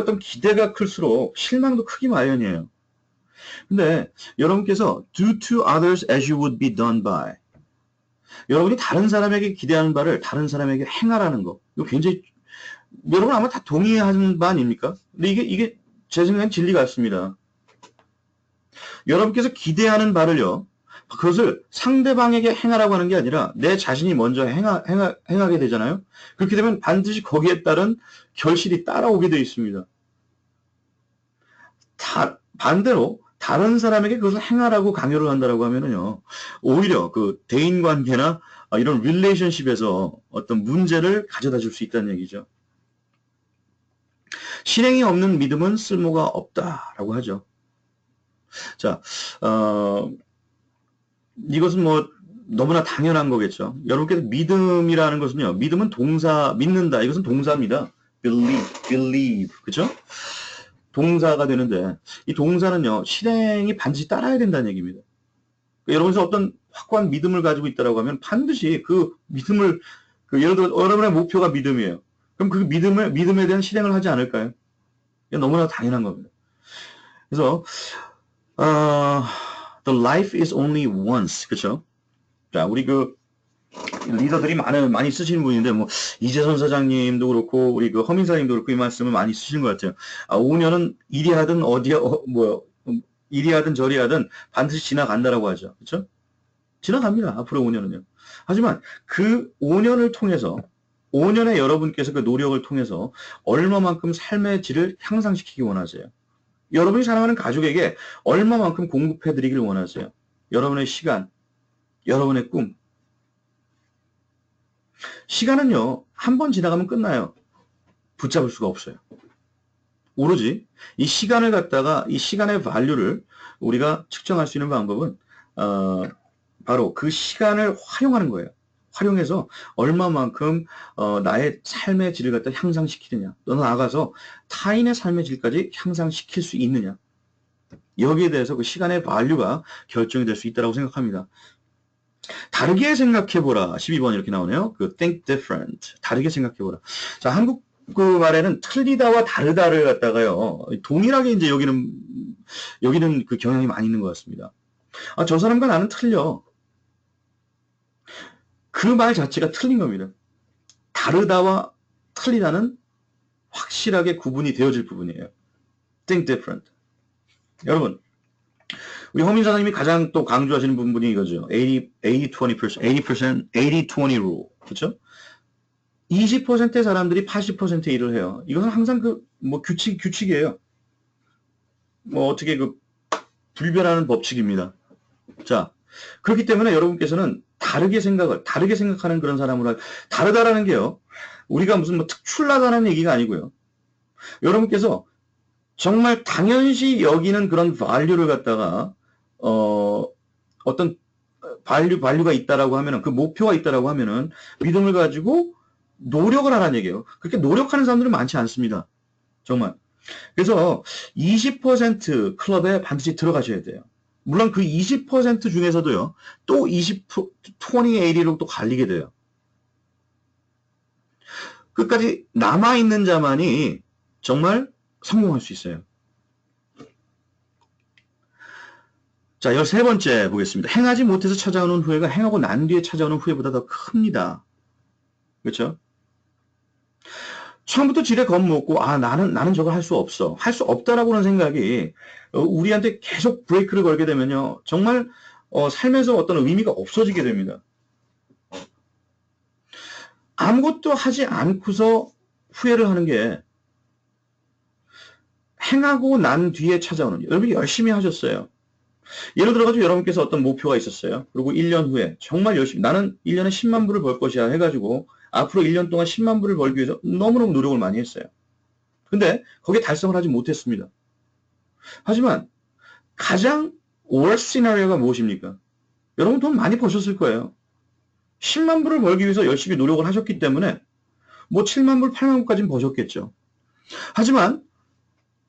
어떤 기대가 클수록 실망도 크기 마련이에요. 근데 여러분께서 do to others as you would be done by. 여러분이 다른 사람에게 기대하는 바를 다른 사람에게 행하라는 거. 이거 굉장히 여러분 아마 다 동의하는 바 아닙니까? 근데 이게 제 생각엔 진리 같습니다. 여러분께서 기대하는 바를요. 그것을 상대방에게 행하라고 하는 게 아니라 내 자신이 먼저 행하게 되잖아요. 그렇게 되면 반드시 거기에 따른 결실이 따라오게 되어 있습니다. 반대로 다른 사람에게 그것을 행하라고 강요를 한다라고 하면은요. 오히려 그 대인관계나 이런 릴레이션십에서 어떤 문제를 가져다 줄 수 있다는 얘기죠. 실행이 없는 믿음은 쓸모가 없다라고 하죠. 자, 이것은 뭐 너무나 당연한 거겠죠. 여러분께서 믿음이라는 것은요. 믿음은 동사, 믿는다. 이것은 동사입니다. believe. 그죠? 동사가 되는데 이 동사는요. 실행이 반드시 따라야 된다는 얘기입니다. 여러분께서 어떤 확고한 믿음을 가지고 있다고 하면 반드시 그 믿음을 예를 들어 여러분의 목표가 믿음이에요. 그럼 그 믿음에 대한 실행을 하지 않을까요? 너무나 당연한 겁니다. 그래서 the life is only once. 그렇죠? 자, 우리 그 리더들이 많이 쓰시는 분인데 뭐 이재선 사장님도 그렇고 우리 그 허민사님도 그렇고 이 말씀을 많이 쓰시는 것 같아요. 5년은 이리 하든 이리 하든 저리 하든 반드시 지나간다라고 하죠. 그렇죠? 지나갑니다. 앞으로 5년은요. 하지만 그 5년을 통해서 5년의 여러분께서 그 노력을 통해서 얼마만큼 삶의 질을 향상시키기 원하세요? 여러분이 사랑하는 가족에게 얼마만큼 공급해 드리길 원하세요? 여러분의 시간, 여러분의 꿈. 시간은요, 한 번 지나가면 끝나요. 붙잡을 수가 없어요. 오로지 이 시간을 갖다가 이 시간의 밸류를 우리가 측정할 수 있는 방법은 바로 그 시간을 활용하는 거예요. 활용해서 얼마만큼 나의 삶의 질을 갖다 향상시키느냐, 또 나아가서 타인의 삶의 질까지 향상시킬 수 있느냐. 여기에 대해서 그 시간의 밸류가 결정이 될 수 있다고 생각합니다. 다르게 생각해보라. 12번 이렇게 나오네요. 그 think different. 다르게 생각해보라. 자, 한국 그 말에는 틀리다와 다르다를 갖다가요. 동일하게 이제 여기는 그 경향이 많이 있는 것 같습니다. 저 사람과 나는 틀려. 그 말 자체가 틀린 겁니다. 다르다와 틀리다는 확실하게 구분이 되어질 부분이에요. think different. 여러분, 우리 허민 사장님이 가장 또 강조하시는 부분이 이거죠. 80-20 rule. 그렇죠? 20%의 사람들이 80%의 일을 해요. 이것은 항상 규칙이에요. 어떻게 불변하는 법칙입니다. 자, 그렇기 때문에 여러분께서는 다르게 생각하는 그런 사람으로, 다르다라는 게요. 우리가 무슨 특출나다는 얘기가 아니고요. 여러분께서 정말 당연시 여기는 그런 value를 갖다가, 어떤 value가 있다라고 하면은, 그 목표가 있다라고 하면은, 믿음을 가지고 노력을 하라는 얘기예요. 그렇게 노력하는 사람들은 많지 않습니다. 정말. 그래서 20% 클럽에 반드시 들어가셔야 돼요. 물론 그 20% 중에서도요, 또 20로 또 갈리게 돼요. 끝까지 남아있는 자만이 정말 성공할 수 있어요. 자, 13번째 보겠습니다. 행하지 못해서 찾아오는 후회가 행하고 난 뒤에 찾아오는 후회보다 더 큽니다. 그렇죠? 처음부터 지레 겁먹고 나는 저걸 할 수 없어. 할 수 없다라고는 생각이 우리한테 계속 브레이크를 걸게 되면요. 정말 삶에서 어떤 의미가 없어지게 됩니다. 아무것도 하지 않고서 후회를 하는 게 행하고 난 뒤에 찾아오는, 여러분이 열심히 하셨어요. 예를 들어가지고 여러분께서 어떤 목표가 있었어요. 그리고 1년 후에 정말 열심히, 나는 1년에 10만 불을 벌 것이야 해가지고 앞으로 1년 동안 10만 불을 벌기 위해서 너무너무 노력을 많이 했어요. 근데 거기에 달성을 하지 못했습니다. 하지만 가장 worst 시나리오가 무엇입니까? 여러분 돈 많이 버셨을 거예요. 10만 불을 벌기 위해서 열심히 노력을 하셨기 때문에 뭐 7만 불, 8만 불까지는 버셨겠죠. 하지만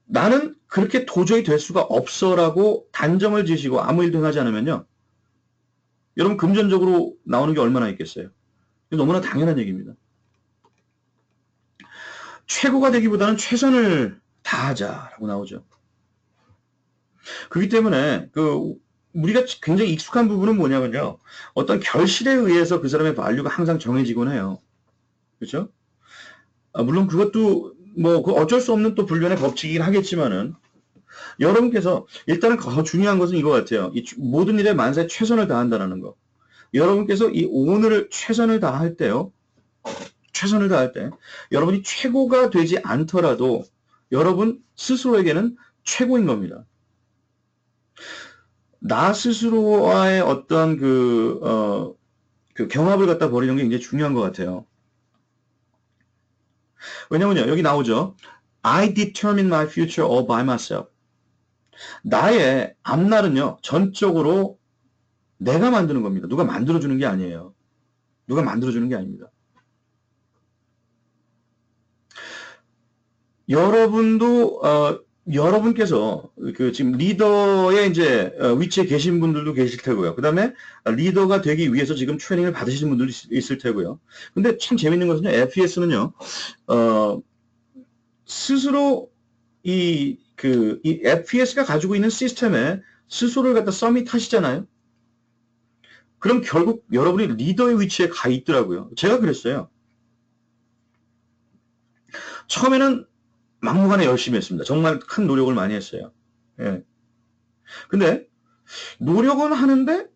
나는 그렇게 도저히 될 수가 없어라고 단정을 지시고 아무 일도 하지 않으면요. 여러분 금전적으로 나오는 게 얼마나 있겠어요. 너무나 당연한 얘기입니다. 최고가 되기보다는 최선을 다 하자라고 나오죠. 그렇기 때문에 우리가 굉장히 익숙한 부분은 뭐냐면요. 어떤 결실에 의해서 그 사람의 밸류가 항상 정해지곤 해요. 그렇죠? 물론 그것도 뭐 어쩔 수 없는 또 불변의 법칙이긴 하겠지만은 여러분께서 일단은 더 중요한 것은 이거 같아요. 모든 일에 만사에 최선을 다한다는 거. 여러분께서 이 오늘을 최선을 다할 때요. 최선을 다할 때 여러분이 최고가 되지 않더라도 여러분 스스로에게는 최고인 겁니다. 나 스스로와의 어떤 그 경합을 갖다 버리는 게 굉장히 중요한 것 같아요. 왜냐면요, 여기 나오죠. I determine my future all by myself. 나의 앞날은요, 전적으로 내가 만드는 겁니다. 누가 만들어주는 게 아니에요. 누가 만들어주는 게 아닙니다. 여러분도, 여러분께서 지금 리더의 이제 위치에 계신 분들도 계실 테고요. 그 다음에 리더가 되기 위해서 지금 트레이닝을 받으시는 분들도 있을 테고요. 근데 참 재밌는 것은요, FES는요, 스스로 이 FES가 가지고 있는 시스템에 스스로를 갖다 서밋 하시잖아요. 그럼 결국 여러분이 리더의 위치에 가 있더라고요. 제가 그랬어요. 처음에는 막무가내 열심히 했습니다. 정말 큰 노력을 많이 했어요. 예. 근데 노력은 하는데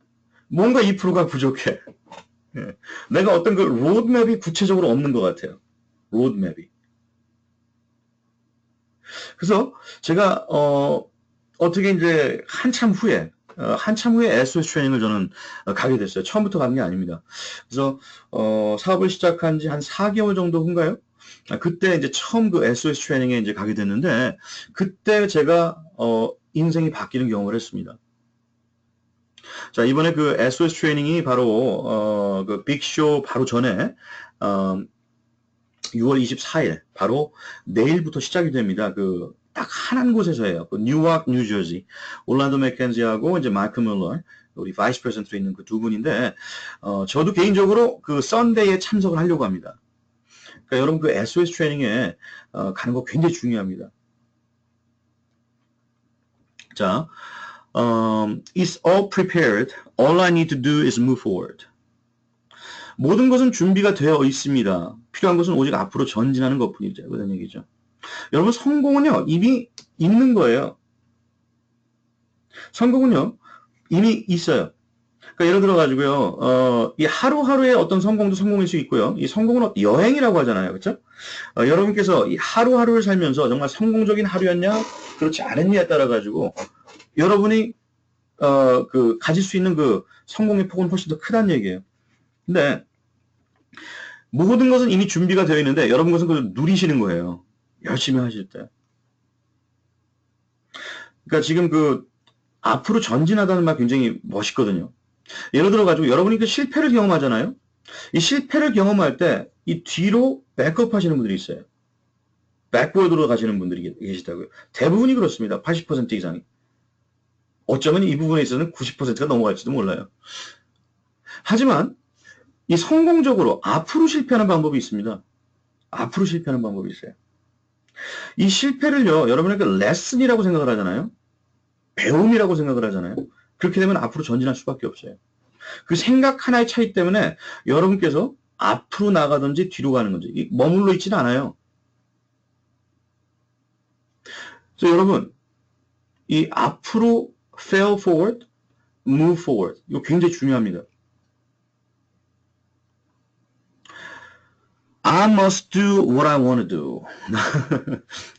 뭔가 2%가 부족해. 예. 내가 어떤 그 로드맵이 구체적으로 없는 것 같아요. 로드맵이. 그래서 제가 어떻게 이제 한참 후에 SOS 트레이닝을 저는 가게 됐어요. 처음부터 간 게 아닙니다. 그래서 사업을 시작한 지 한 4개월 정도 후인가요? 그때 이제 처음 그 SOS 트레이닝에 이제 가게 됐는데 그때 제가 인생이 바뀌는 경험을 했습니다. 자, 이번에 그 SOS 트레이닝이 바로 그 빅쇼 바로 전에 6월 24일 바로 내일부터 시작이 됩니다. 딱 한 곳에서 해요. 뉴워크, 뉴저지. 올란도 맥켄지하고 이제 마이클 뮬러, 우리 바이스 프레젠트로 있는 그 두 분인데, 저도 개인적으로 그 썬데이에 참석을 하려고 합니다. 그러니까 여러분 그 SOS 트레이닝에 가는 거 굉장히 중요합니다. 자, it's all prepared. All I need to do is move forward. 모든 것은 준비가 되어 있습니다. 필요한 것은 오직 앞으로 전진하는 것뿐이죠. 그런 얘기죠. 여러분 성공은요 이미 있는 거예요. 성공은요 이미 있어요. 그러니까 예를 들어 가지고요 이 하루하루의 어떤 성공도 성공일 수 있고요. 이 성공은 여행이라고 하잖아요, 그렇죠? 여러분께서 이 하루하루를 살면서 정말 성공적인 하루였냐, 그렇지 않았냐에 따라 가지고 여러분이 가질 수 있는 그 성공의 폭은 훨씬 더 크다는 얘기예요. 근데 모든 것은 이미 준비가 되어 있는데 여러분 것은 그걸 누리시는 거예요. 열심히 하실 때. 그러니까 지금 앞으로 전진하다는 말 굉장히 멋있거든요. 예를 들어 가지고 여러분이 그 실패를 경험하잖아요. 이 실패를 경험할 때 이 뒤로 백업 하시는 분들이 있어요. 백워드로 가시는 분들이 계시다고요. 대부분이 그렇습니다. 80% 이상이. 어쩌면 이 부분에 있어서는 90%가 넘어갈지도 몰라요. 하지만 이 성공적으로 앞으로 실패하는 방법이 있습니다. 앞으로 실패하는 방법이 있어요. 이 실패를요, 여러분에게 레슨이라고 생각을 하잖아요. 배움이라고 생각을 하잖아요. 그렇게 되면 앞으로 전진할 수밖에 없어요. 그 생각 하나의 차이 때문에 여러분께서 앞으로 나가든지 뒤로 가는 건지 머물러 있지는 않아요. 그래서 여러분 이 앞으로 fail forward, move forward 이거 굉장히 중요합니다. I must do what I want to do.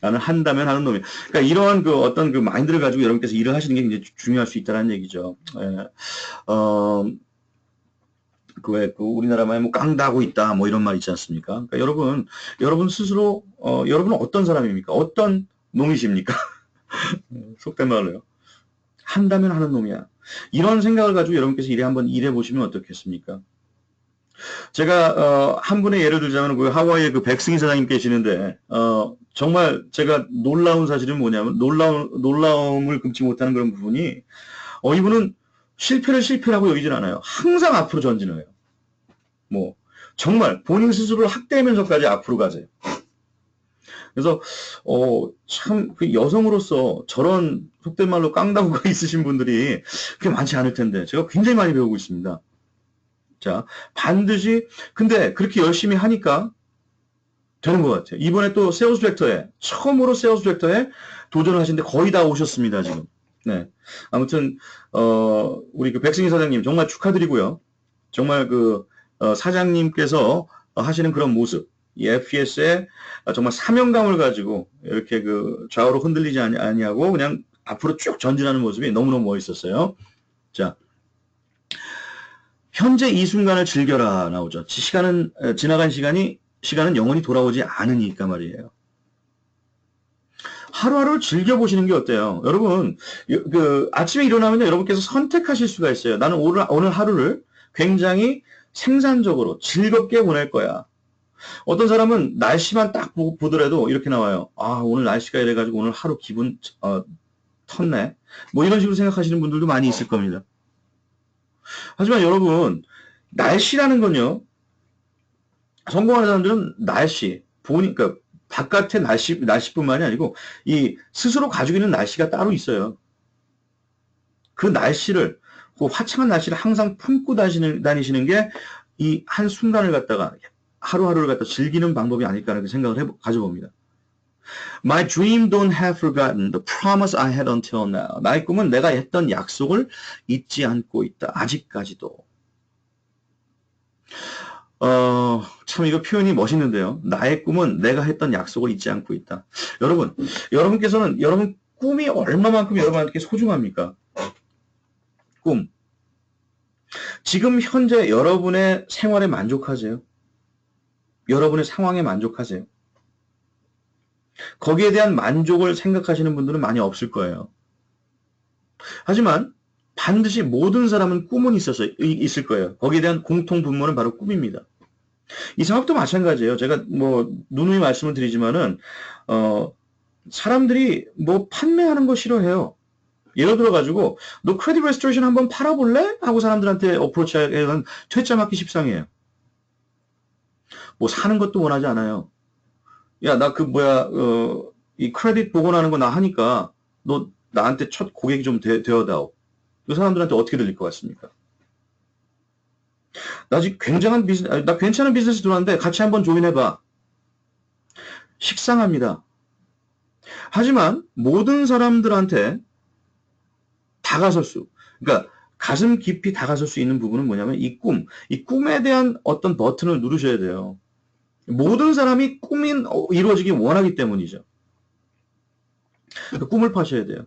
나는 한다면 하는 놈이야. 그러니까 이러한 어떤 마인드를 가지고 여러분께서 일을 하시는 게 굉장히 중요할 수 있다는 얘기죠. 예. 우리나라 말에 뭐 깡다고 있다 뭐 이런 말 있지 않습니까? 그러니까 여러분 스스로 여러분은 어떤 사람입니까? 어떤 놈이십니까? 속된 말로요. 한다면 하는 놈이야. 이런 생각을 가지고 여러분께서 한번 일해 보시면 어떻겠습니까? 제가 한 분의 예를 들자면 하와이에 백승희 사장님 계시는데 정말 제가 놀라운 사실은 뭐냐면 놀라움을 금치 못하는 그런 부분이 이분은 실패를 실패라고 여기진 않아요. 항상 앞으로 전진을 해요. 뭐 정말 본인 스스로를 학대하면서까지 앞으로 가세요. 그래서 참 그 여성으로서 저런 속된 말로 깡다구가 있으신 분들이 그렇게 많지 않을 텐데 제가 굉장히 많이 배우고 있습니다. 자, 반드시 근데 그렇게 열심히 하니까 되는 것 같아요. 이번에 또 세일즈 디렉터에 처음으로 세일즈 디렉터에 도전을 하시는데 거의 다 오셨습니다, 지금. 네. 아무튼 우리 그 백승희 사장님 정말 축하드리고요. 정말 그 사장님께서 하시는 그런 모습, 이 FPS에 정말 사명감을 가지고 이렇게 그 좌우로 흔들리지 아니하고 그냥 앞으로 쭉 전진하는 모습이 너무너무 멋있었어요. 자, 현재 이 순간을 즐겨라 나오죠. 지나간 시간은 영원히 돌아오지 않으니까 말이에요. 하루하루를 즐겨보시는 게 어때요? 여러분, 그 아침에 일어나면 여러분께서 선택하실 수가 있어요. 나는 오늘 하루를 굉장히 생산적으로 즐겁게 보낼 거야. 어떤 사람은 날씨만 딱 보더라도 이렇게 나와요. 아, 오늘 날씨가 이래가지고 오늘 하루 기분 텄네. 뭐 이런 식으로 생각하시는 분들도 많이 있을 겁니다. 하지만 여러분, 날씨라는 건요, 성공하는 사람들은 날씨, 보니까 바깥의 날씨뿐만이 아니고 이 스스로 가지고 있는 날씨가 따로 있어요. 그 날씨를, 그 화창한 날씨를 항상 품고 다니시는 게 이 한 순간을 갖다가 하루하루를 갖다 즐기는 방법이 아닐까 하는 생각을 가져봅니다. My dream don't have forgotten the promise I had until now. 나의 꿈은 내가 했던 약속을 잊지 않고 있다. 아직까지도. 참 이거 표현이 멋있는데요. 나의 꿈은 내가 했던 약속을 잊지 않고 있다. 여러분께서는 여러분 꿈이 얼마만큼 여러분한테 소중합니까? 꿈. 지금 현재 여러분의 생활에 만족하세요? 여러분의 상황에 만족하세요? 거기에 대한 만족을 생각하시는 분들은 많이 없을 거예요. 하지만 반드시 모든 사람은 꿈은 있을 거예요. 거기에 대한 공통 분모는 바로 꿈입니다. 이 상황도 마찬가지예요. 제가 뭐 누누이 말씀을 드리지만은 사람들이 뭐 판매하는 거 싫어해요. 예를 들어가지고 너 크레딧 레스토레이션 한번 팔아볼래? 하고 사람들한테 어프로치하면 퇴짜 맞기 십상이에요. 뭐 사는 것도 원하지 않아요. 야, 나 이 크레딧 복원하는 거 나 하니까 너 나한테 첫 고객이 좀 되어다오. 그 사람들한테 어떻게 들릴 것 같습니까? 나 괜찮은 비즈니스 들어왔는데 같이 한번 조인해봐. 식상합니다. 하지만 모든 사람들한테 그러니까 가슴 깊이 다가설 수 있는 부분은 뭐냐면 이 꿈에 대한 어떤 버튼을 누르셔야 돼요. 모든 사람이 꿈이 이루어지기 원하기 때문이죠. 꿈을 파셔야 돼요.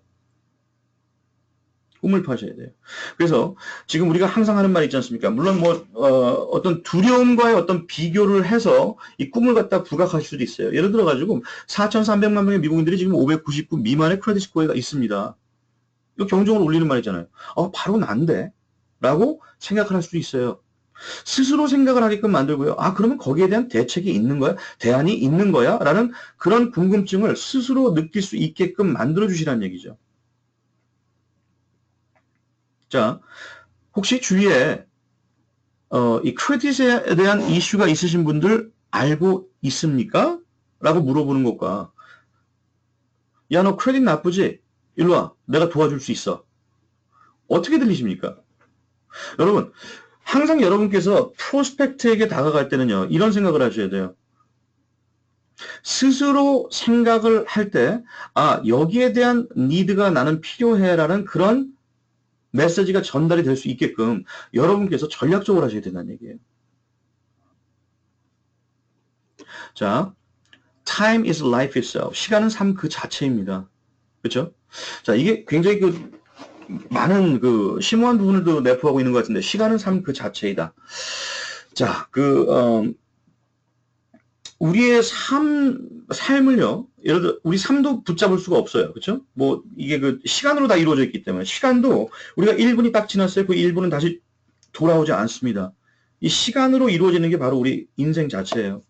꿈을 파셔야 돼요. 그래서 지금 우리가 항상 하는 말 있지 않습니까? 물론 어떤 두려움과의 어떤 비교를 해서 이 꿈을 갖다 부각하실 수도 있어요. 예를 들어가지고 4,300만 명의 미국인들이 지금 599 미만의 크레딧 스코어가 있습니다. 이거 경종을 울리는 말이잖아요. 바로 난데? 라고 생각을 할 수도 있어요. 스스로 생각을 하게끔 만들고요. 그러면 거기에 대한 대책이 있는 거야? 대안이 있는 거야? 라는 그런 궁금증을 스스로 느낄 수 있게끔 만들어주시라는 얘기죠. 자, 혹시 주위에 이 크레딧에 대한 이슈가 있으신 분들 알고 있습니까? 라고 물어보는 것과 야, 너 크레딧 나쁘지? 일로 와. 내가 도와줄 수 있어. 어떻게 들리십니까? 여러분, 항상 여러분께서 프로스펙트에게 다가갈 때는요, 이런 생각을 하셔야 돼요. 스스로 생각을 할 때, 여기에 대한 니드가 나는 필요해라는 그런 메시지가 전달이 될 수 있게끔 여러분께서 전략적으로 하셔야 된다는 얘기예요. 자, time is life itself. 시간은 삶 그 자체입니다. 그렇죠? 자, 이게 굉장히 많은 심오한 부분을 내포하고 있는 것 같은데, 시간은 삶 그 자체이다. 자, 우리의 삶을요, 예를 들어, 우리 삶도 붙잡을 수가 없어요. 그렇죠? 뭐, 이게 시간으로 다 이루어져 있기 때문에, 시간도 우리가 1분이 딱 지났어요. 그 1분은 다시 돌아오지 않습니다. 이 시간으로 이루어지는 게 바로 우리 인생 자체예요.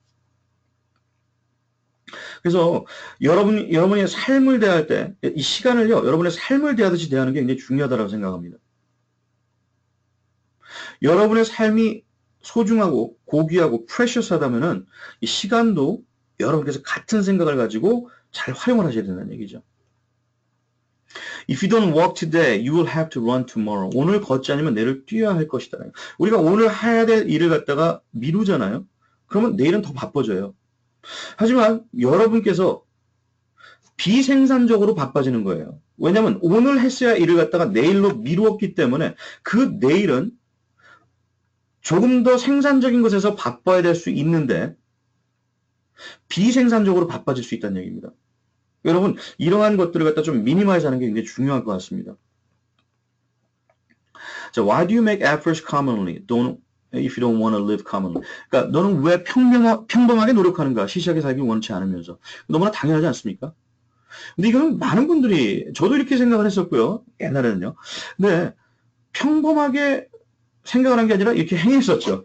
그래서 여러분의 삶을 대할 때, 이 시간을요, 여러분의 삶을 대하듯이 대하는 게 굉장히 중요하다고 생각합니다. 여러분의 삶이 소중하고 고귀하고 프레셔스하다면은 이 시간도 여러분께서 같은 생각을 가지고 잘 활용을 하셔야 된다는 얘기죠. If you don't walk today, you will have to run tomorrow. 오늘 걷지 않으면 내일 뛰어야 할 것이다. 우리가 오늘 해야 될 일을 갖다가 미루잖아요. 그러면 내일은 더 바빠져요. 하지만 여러분께서 비생산적으로 바빠지는 거예요. 왜냐하면 오늘 했어야 일을 갖다가 내일로 미루었기 때문에 그 내일은 조금 더 생산적인 것에서 바빠야 될 수 있는데 비생산적으로 바빠질 수 있다는 얘기입니다. 여러분 이러한 것들을 갖다 좀 미니마이즈 하는 게 굉장히 중요할 것 같습니다. 자, why do you make efforts commonly? If you don't want to live commonly. 그러니까 너는 왜 평범하게 노력하는가? 시시하게 살기 원치 않으면서. 너무나 당연하지 않습니까? 근데 이거는 많은 분들이 저도 이렇게 생각을 했었고요. 옛날에는요. 근데 평범하게 생각을 한 게 아니라 이렇게 행했었죠.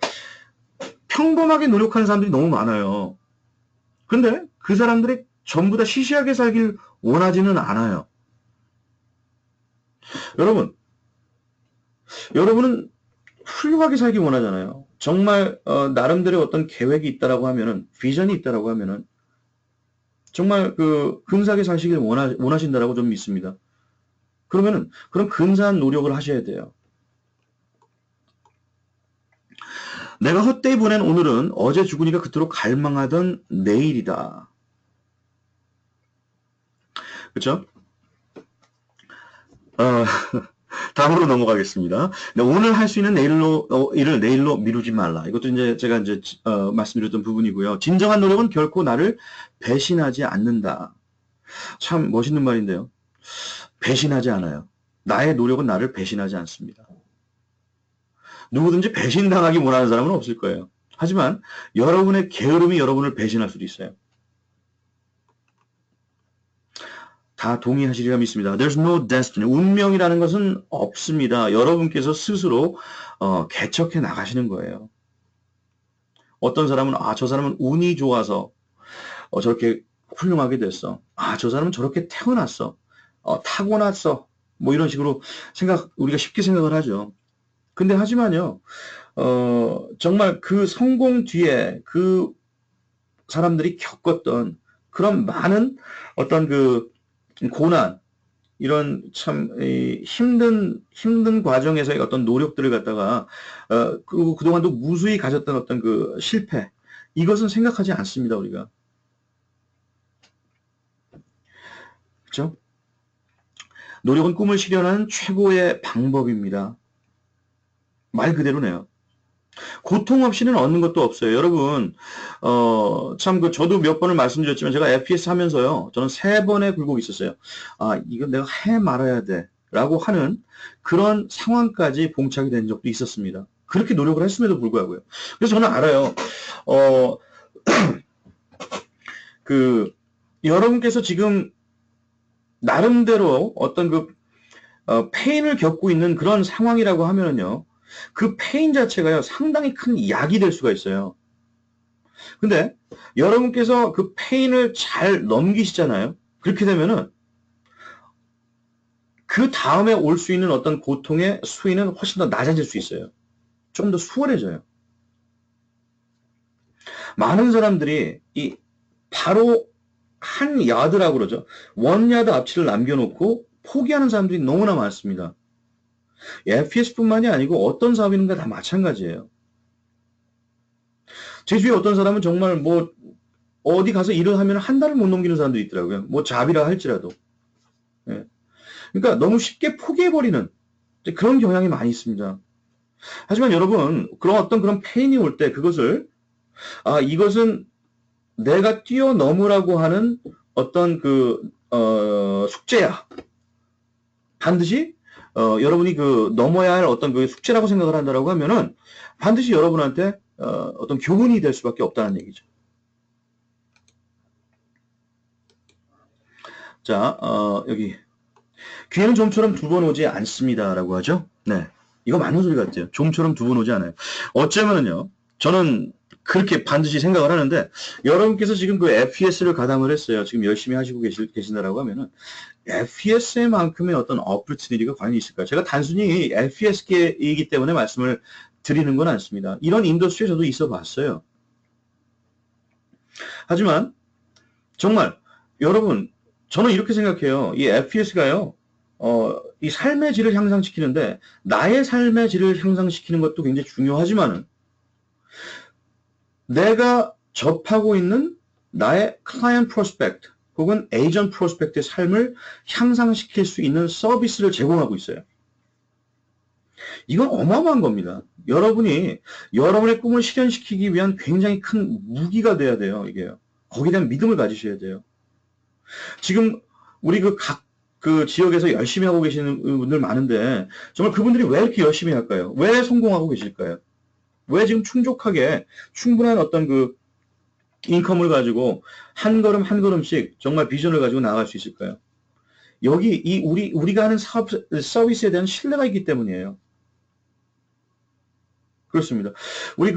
평범하게 노력하는 사람들이 너무 많아요. 근데 그 사람들이 전부 다 시시하게 살길 원하지는 않아요. 여러분은 훌륭하게 살기 원하잖아요. 정말 나름대로 어떤 계획이 있다라고 하면은 비전이 있다라고 하면은 정말 그 근사하게 사시길 원하신다라고 좀 믿습니다. 그러면은 그런 근사한 노력을 하셔야 돼요. 내가 헛되이 보낸 오늘은 어제 죽으니까 그토록 갈망하던 내일이다. 그렇죠? 다음으로 넘어가겠습니다. 오늘 할 수 있는 일을 내일로 미루지 말라. 이것도 이제 제가 말씀드렸던 부분이고요. 진정한 노력은 결코 나를 배신하지 않는다. 참 멋있는 말인데요. 배신하지 않아요. 나의 노력은 나를 배신하지 않습니다. 누구든지 배신당하기 원하는 사람은 없을 거예요. 하지만 여러분의 게으름이 여러분을 배신할 수도 있어요. 다 동의하시리라 믿습니다. There's no destiny. 운명이라는 것은 없습니다. 여러분께서 스스로 개척해 나가시는 거예요. 어떤 사람은 저 사람은 운이 좋아서 저렇게 훌륭하게 됐어. 저 사람은 저렇게 태어났어. 타고났어. 뭐 이런 식으로 우리가 쉽게 생각을 하죠. 근데 하지만요, 정말 그 성공 뒤에 그 사람들이 겪었던 그런 많은 어떤 그 고난, 이런 참 힘든 과정에서의 어떤 노력들을 갖다가 그동안도 무수히 가졌던 어떤 그 실패, 이것은 생각하지 않습니다, 우리가. 그렇죠? 노력은 꿈을 실현하는 최고의 방법입니다. 말 그대로네요. 고통 없이는 얻는 것도 없어요. 여러분, 참, 저도 몇 번을 말씀드렸지만, 제가 FPS 하면서요, 저는 3번의 굴곡이 있었어요. 이건 내가 해 말아야 돼. 라고 하는 그런 상황까지 봉착이 된 적도 있었습니다. 그렇게 노력을 했음에도 불구하고요. 그래서 저는 알아요. 여러분께서 지금, 나름대로 어떤 페인을 겪고 있는 그런 상황이라고 하면은요, 그 페인 자체가요, 상당히 큰 약이 될 수가 있어요. 근데 여러분께서 그 페인을 잘 넘기시잖아요. 그렇게 되면은 그 다음에 올 수 있는 어떤 고통의 수위는 훨씬 더 낮아질 수 있어요. 좀 더 수월해져요. 많은 사람들이 바로 한 야드라고 그러죠. 원야드 앞치를 남겨놓고 포기하는 사람들이 너무나 많습니다. FPS뿐만이 아니고 어떤 사업인가 다 마찬가지예요. 제 주위에 어떤 사람은 정말 어디 가서 일을 하면 한 달을 못 넘기는 사람도 있더라고요. 잡이라 할지라도. 예. 그러니까 너무 쉽게 포기해버리는 그런 경향이 많이 있습니다. 하지만 여러분, 그런 페인이 올 때 그것을, 이것은 내가 뛰어넘으라고 하는 어떤 숙제야. 반드시 여러분이 넘어야 할 어떤 숙제라고 생각을 한다라고 하면은 반드시 여러분한테 어떤 교훈이 될 수밖에 없다는 얘기죠. 자, 여기 귀에는 좀처럼 2번 오지 않습니다라고 하죠. 네, 이거 맞는 소리 같아요. 좀처럼 2번 오지 않아요. 어쩌면은요, 저는 그렇게 반드시 생각을 하는데 여러분께서 지금 FPS를 가담을 했어요. 지금 열심히 하시고 계신다라고 하면은 FPS만큼의 어떤 어퍼튜니티가 과연 있을까요? 제가 단순히 FPS계이기 때문에 말씀을 드리는 건 않습니다. 이런 인더스트리에 저도 있어 봤어요. 하지만 정말 여러분 저는 이렇게 생각해요. 이 FPS가요. 이 삶의 질을 향상시키는데 나의 삶의 질을 향상시키는 것도 굉장히 중요하지만은 내가 접하고 있는 나의 클라이언트 프로스펙트 혹은 에이전트 프로스펙트의 삶을 향상시킬 수 있는 서비스를 제공하고 있어요. 이건 어마어마한 겁니다. 여러분이 여러분의 꿈을 실현시키기 위한 굉장히 큰 무기가 돼야 돼요. 이게요. 거기에 대한 믿음을 가지셔야 돼요. 지금 우리 그 지역에서 열심히 하고 계시는 분들 많은데 정말 그분들이 왜 이렇게 열심히 할까요? 왜 성공하고 계실까요? 왜 지금 충족하게 충분한 어떤 그 인컴을 가지고 한 걸음 한 걸음씩 정말 비전을 가지고 나아갈 수 있을까요? 여기 우리가 하는 서비스에 대한 신뢰가 있기 때문이에요. 그렇습니다. 우리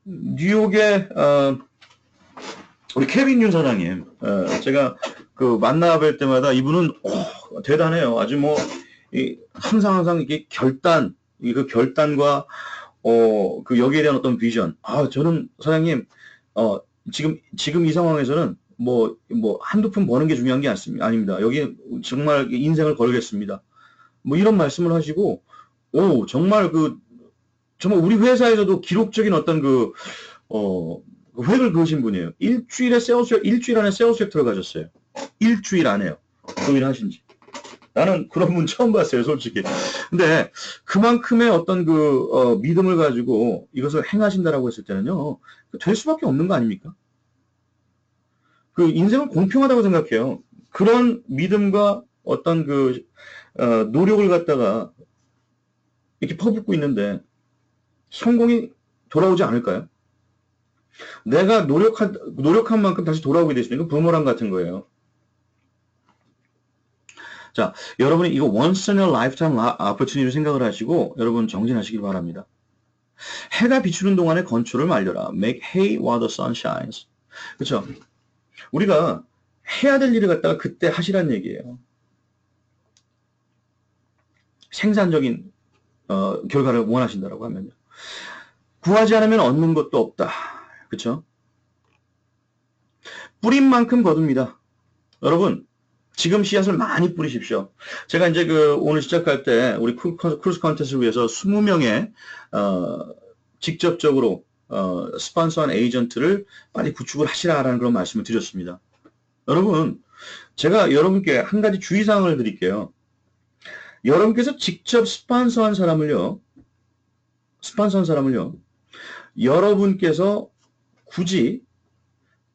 뉴욕의 우리 케빈 윤 사장님, 제가 그 만나 뵐 때마다 이분은 대단해요. 아주 뭐 항상 이게 그 결단과 그 여기에 대한 어떤 비전. 저는 사장님, 지금 이 상황에서는 뭐 한두 푼 버는 게 중요한 게 아닙니다. 여기 정말 인생을 걸겠습니다. 뭐 이런 말씀을 하시고, 정말 우리 회사에서도 기록적인 어떤 획을 그으신 분이에요. 일주일 안에 세일즈 섹터를 가졌어요. 일주일 안에요. 그 일 하신지. 나는 그런 분 처음 봤어요, 솔직히. 근데 그만큼의 어떤 믿음을 가지고 이것을 행하신다라고 했을 때는요, 될 수밖에 없는 거 아닙니까? 그 인생은 공평하다고 생각해요. 그런 믿음과 어떤 노력을 갖다가 이렇게 퍼붓고 있는데 성공이 돌아오지 않을까요? 내가 노력한 만큼 다시 돌아오게 돼 있으니까 부모랑 같은 거예요. 자, 여러분이 이거 once in a lifetime opportunity로 생각을 하시고 여러분 정진하시길 바랍니다. 해가 비추는 동안에 건초를 말려라. Make hay while the sun shines. 그렇죠? 우리가 해야 될 일을 갖다가 그때 하시란 얘기예요. 생산적인 결과를 원하신다라고 하면요. 구하지 않으면 얻는 것도 없다. 그렇죠? 뿌린 만큼 거둡니다. 여러분 지금 씨앗을 많이 뿌리십시오. 제가 이제 오늘 시작할 때 우리 크루스 컨텐츠를 위해서 20명의 직접적으로 스폰서한 에이전트를 빨리 구축을 하시라라는 그런 말씀을 드렸습니다. 여러분 제가 여러분께 한 가지 주의사항을 드릴게요. 여러분께서 직접 스폰서한 사람을요. 여러분께서 굳이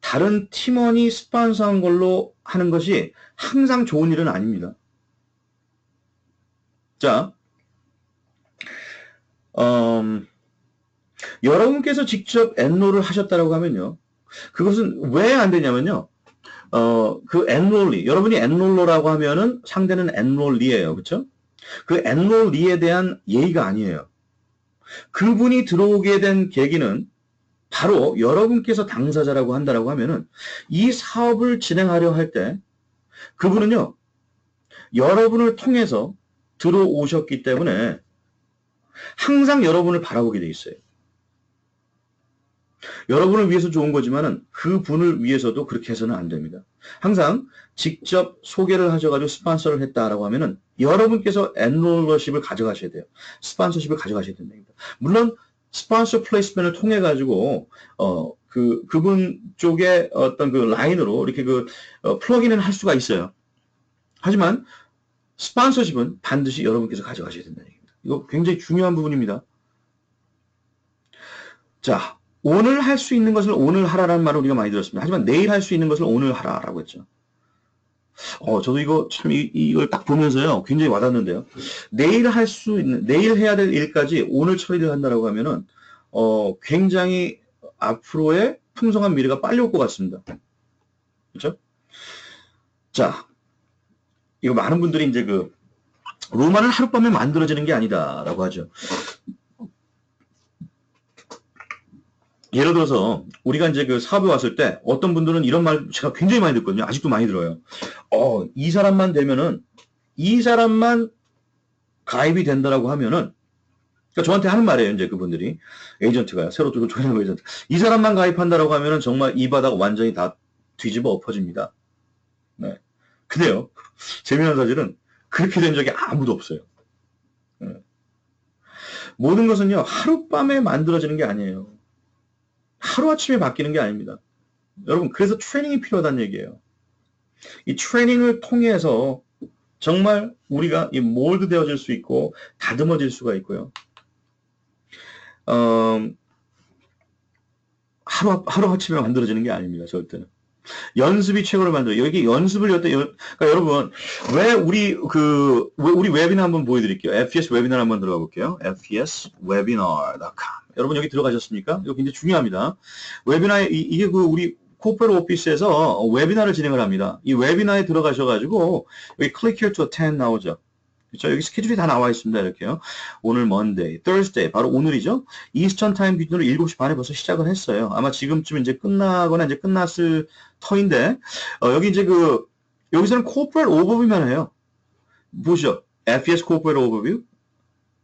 다른 팀원이 스폰서한 걸로 하는 것이 항상 좋은 일은 아닙니다. 자, 여러분께서 직접 엔롤을 하셨다라고 하면요. 그것은 왜 안 되냐면요. 여러분이 엔롤러라고 하면은 상대는 엔롤리예요. 그렇죠? 그 엔롤리에 대한 예의가 아니에요. 그분이 들어오게 된 계기는 바로 여러분께서 당사자라고 한다라고 하면은 이 사업을 진행하려 할 때 그분은요, 여러분을 통해서 들어오셨기 때문에 항상 여러분을 바라보게 돼 있어요. 여러분을 위해서 좋은 거지만은 그분을 위해서도 그렇게 해서는 안 됩니다. 항상 직접 소개를 하셔가지고 스폰서를 했다라고 하면은 여러분께서 엔롤러십을 가져가셔야 돼요. 스폰서십을 가져가셔야 된답니다. 물론 스폰서 플레이스మెం을 통해 가지고 그분 쪽에 어떤 라인으로 이렇게 플러그인을 할 수가 있어요. 하지만 스폰서십은 반드시 여러분께서 가져가셔야 된다는 얘기입니다. 이거 굉장히 중요한 부분입니다. 자, 오늘 할 수 있는 것을 오늘 하라라는 말을 우리가 많이 들었습니다. 하지만 내일 할 수 있는 것을 오늘 하라라고 했죠. 저도 이거 참 이걸 딱 보면서요 굉장히 와닿는데요. 내일 해야 될 일까지 오늘 처리를 한다라고 하면은 굉장히 앞으로의 풍성한 미래가 빨리 올 것 같습니다. 그렇죠? 자, 이거 많은 분들이 이제 로마는 하룻밤에 만들어지는 게 아니다라고 하죠. 예를 들어서 우리가 이제 사업에 왔을 때 어떤 분들은 이런 말 제가 굉장히 많이 듣거든요. 아직도 많이 들어요. 이 사람만 되면은 이 사람만 가입이 된다라고 하면은 그러니까 저한테 하는 말이에요. 이제 그분들이 에이전트가요. 새로 들고 조인하는 에이전트. 이 사람만 가입한다라고 하면은 정말 이 바닥 완전히 다 뒤집어 엎어집니다. 네. 근데요, 재미난 사실은 그렇게 된 적이 아무도 없어요. 네. 모든 것은요, 하룻밤에 만들어지는 게 아니에요. 하루아침에 바뀌는 게 아닙니다. 여러분, 그래서 트레이닝이 필요하다는 얘기예요. 이 트레이닝을 통해서 정말 우리가 이 몰드 되어질 수 있고 다듬어질 수가 있고요. 하루아침에 만들어지는 게 아닙니다. 절대는. 연습이 최고로 만들어요. 여기 연습을 그러니까 여러분, 왜 우리 웨비나 한번 보여드릴게요. FES 웨비나 한번 들어가 볼게요. FESwebinar.com. 여러분 여기 들어가셨습니까? 이거 굉장히 중요합니다. 웨비나에, 이게 우리 코퍼레 오피스에서 웨비나를 진행을 합니다. 이 웨비나에 들어가셔가지고, 여기 click here to attend 나오죠. 그렇죠? 여기 스케줄이 다 나와 있습니다. 이렇게요. 오늘 Monday, Thursday, 바로 오늘이죠. 이스턴 타임 기준으로 7시 반에 벌써 시작을 했어요. 아마 지금쯤 이제 끝나거나 이제 끝났을 터인데, 여기 이제 여기서는 corporate overview만 해요. 보시죠. FES corporate overview.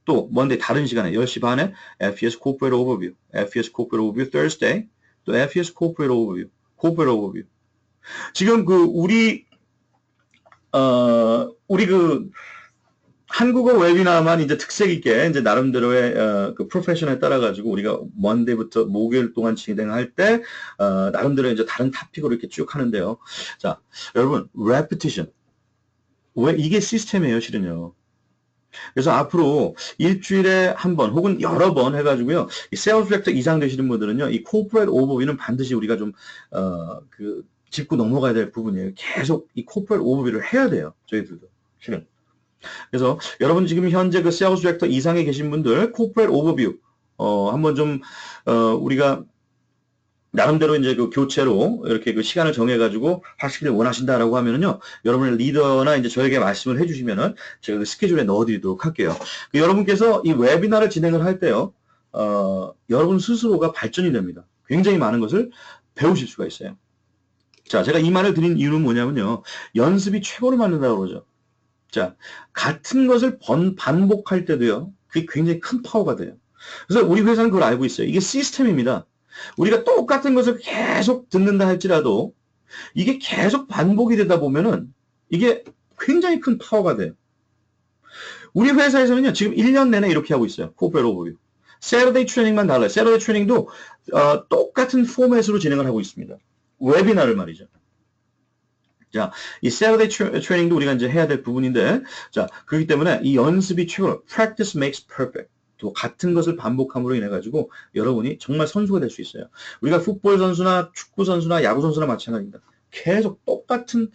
또 Monday 다른 시간에 10시 반에 FES corporate overview, FES corporate overview Thursday, 또 FES corporate overview. 지금 우리 한국어 웨비나만 이제 특색 있게 이제 나름대로의 그 프로페셔널에 따라 가지고 우리가 먼데이부터 목요일 동안 진행할 때 나름대로 이제 다른 토픽으로 이렇게 쭉 하는데요. 자, 여러분 repetition. 왜 이게 시스템이에요, 실은요. 그래서 앞으로 일주일에 한 번 혹은 여러 번 해가지고요. 이 세일즈 디렉터 이상 되시는 분들은요, 이 코퍼레이트 오버뷰는 반드시 우리가 좀 짚고 넘어가야 될 부분이에요. 계속 이 코퍼레이트 오버뷰를 해야 돼요, 저희들도 실은. 그래서 여러분 지금 현재 그 세일즈 디렉터 이상에 계신 분들 코퍼레이트 오버뷰 한번 좀 우리가 나름대로 이제 그 교체로 이렇게 그 시간을 정해가지고 하시길 원하신다라고 하면은요, 여러분의 리더나 이제 저에게 말씀을 해주시면은 제가 그 스케줄에 넣어드리도록 할게요. 여러분께서 이 웨비나를 진행을 할 때요, 여러분 스스로가 발전이 됩니다. 굉장히 많은 것을 배우실 수가 있어요. 자, 제가 이 말을 드린 이유는 뭐냐면요, 연습이 최고를 만든다고 그러죠. 자, 같은 것을 반복할 때도요, 그게 굉장히 큰 파워가 돼요. 그래서 우리 회사는 그걸 알고 있어요. 이게 시스템입니다. 우리가 똑같은 것을 계속 듣는다 할지라도 이게 계속 반복이 되다 보면은 이게 굉장히 큰 파워가 돼요. 우리 회사에서는요, 지금 1년 내내 이렇게 하고 있어요. 코퍼레이트 오버뷰. 세러데이 트레이닝만 달라요. 세러데이 트레이닝도 똑같은 포맷으로 진행을 하고 있습니다. 웨비나를 말이죠. 자, 이 세러데이 트레이닝도 우리가 이제 해야 될 부분인데, 자, 그렇기 때문에 이 연습이 최고로 practice makes perfect. 또 같은 것을 반복함으로 인해 가지고 여러분이 정말 선수가 될 수 있어요. 우리가 풋볼 선수나 축구 선수나 야구 선수나 마찬가지입니다. 계속 똑같은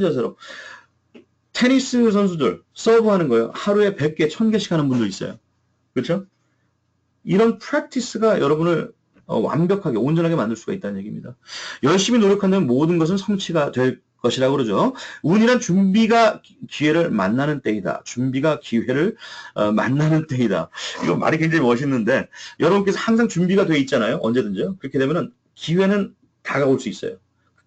자세로. 테니스 선수들 서브하는 거예요. 하루에 100개, 1000개씩 하는 분도 있어요. 그렇죠? 이런 프랙티스가 여러분을 완벽하게 온전하게 만들 수가 있다는 얘기입니다. 열심히 노력한다면 모든 것은 성취가 될 것이라고 그러죠. 운이란 준비가 기회를 만나는 때이다. 준비가 기회를 만나는 때이다. 이거 말이 굉장히 멋있는데 여러분께서 항상 준비가 돼 있잖아요. 언제든지요. 그렇게 되면은 기회는 다가올 수 있어요.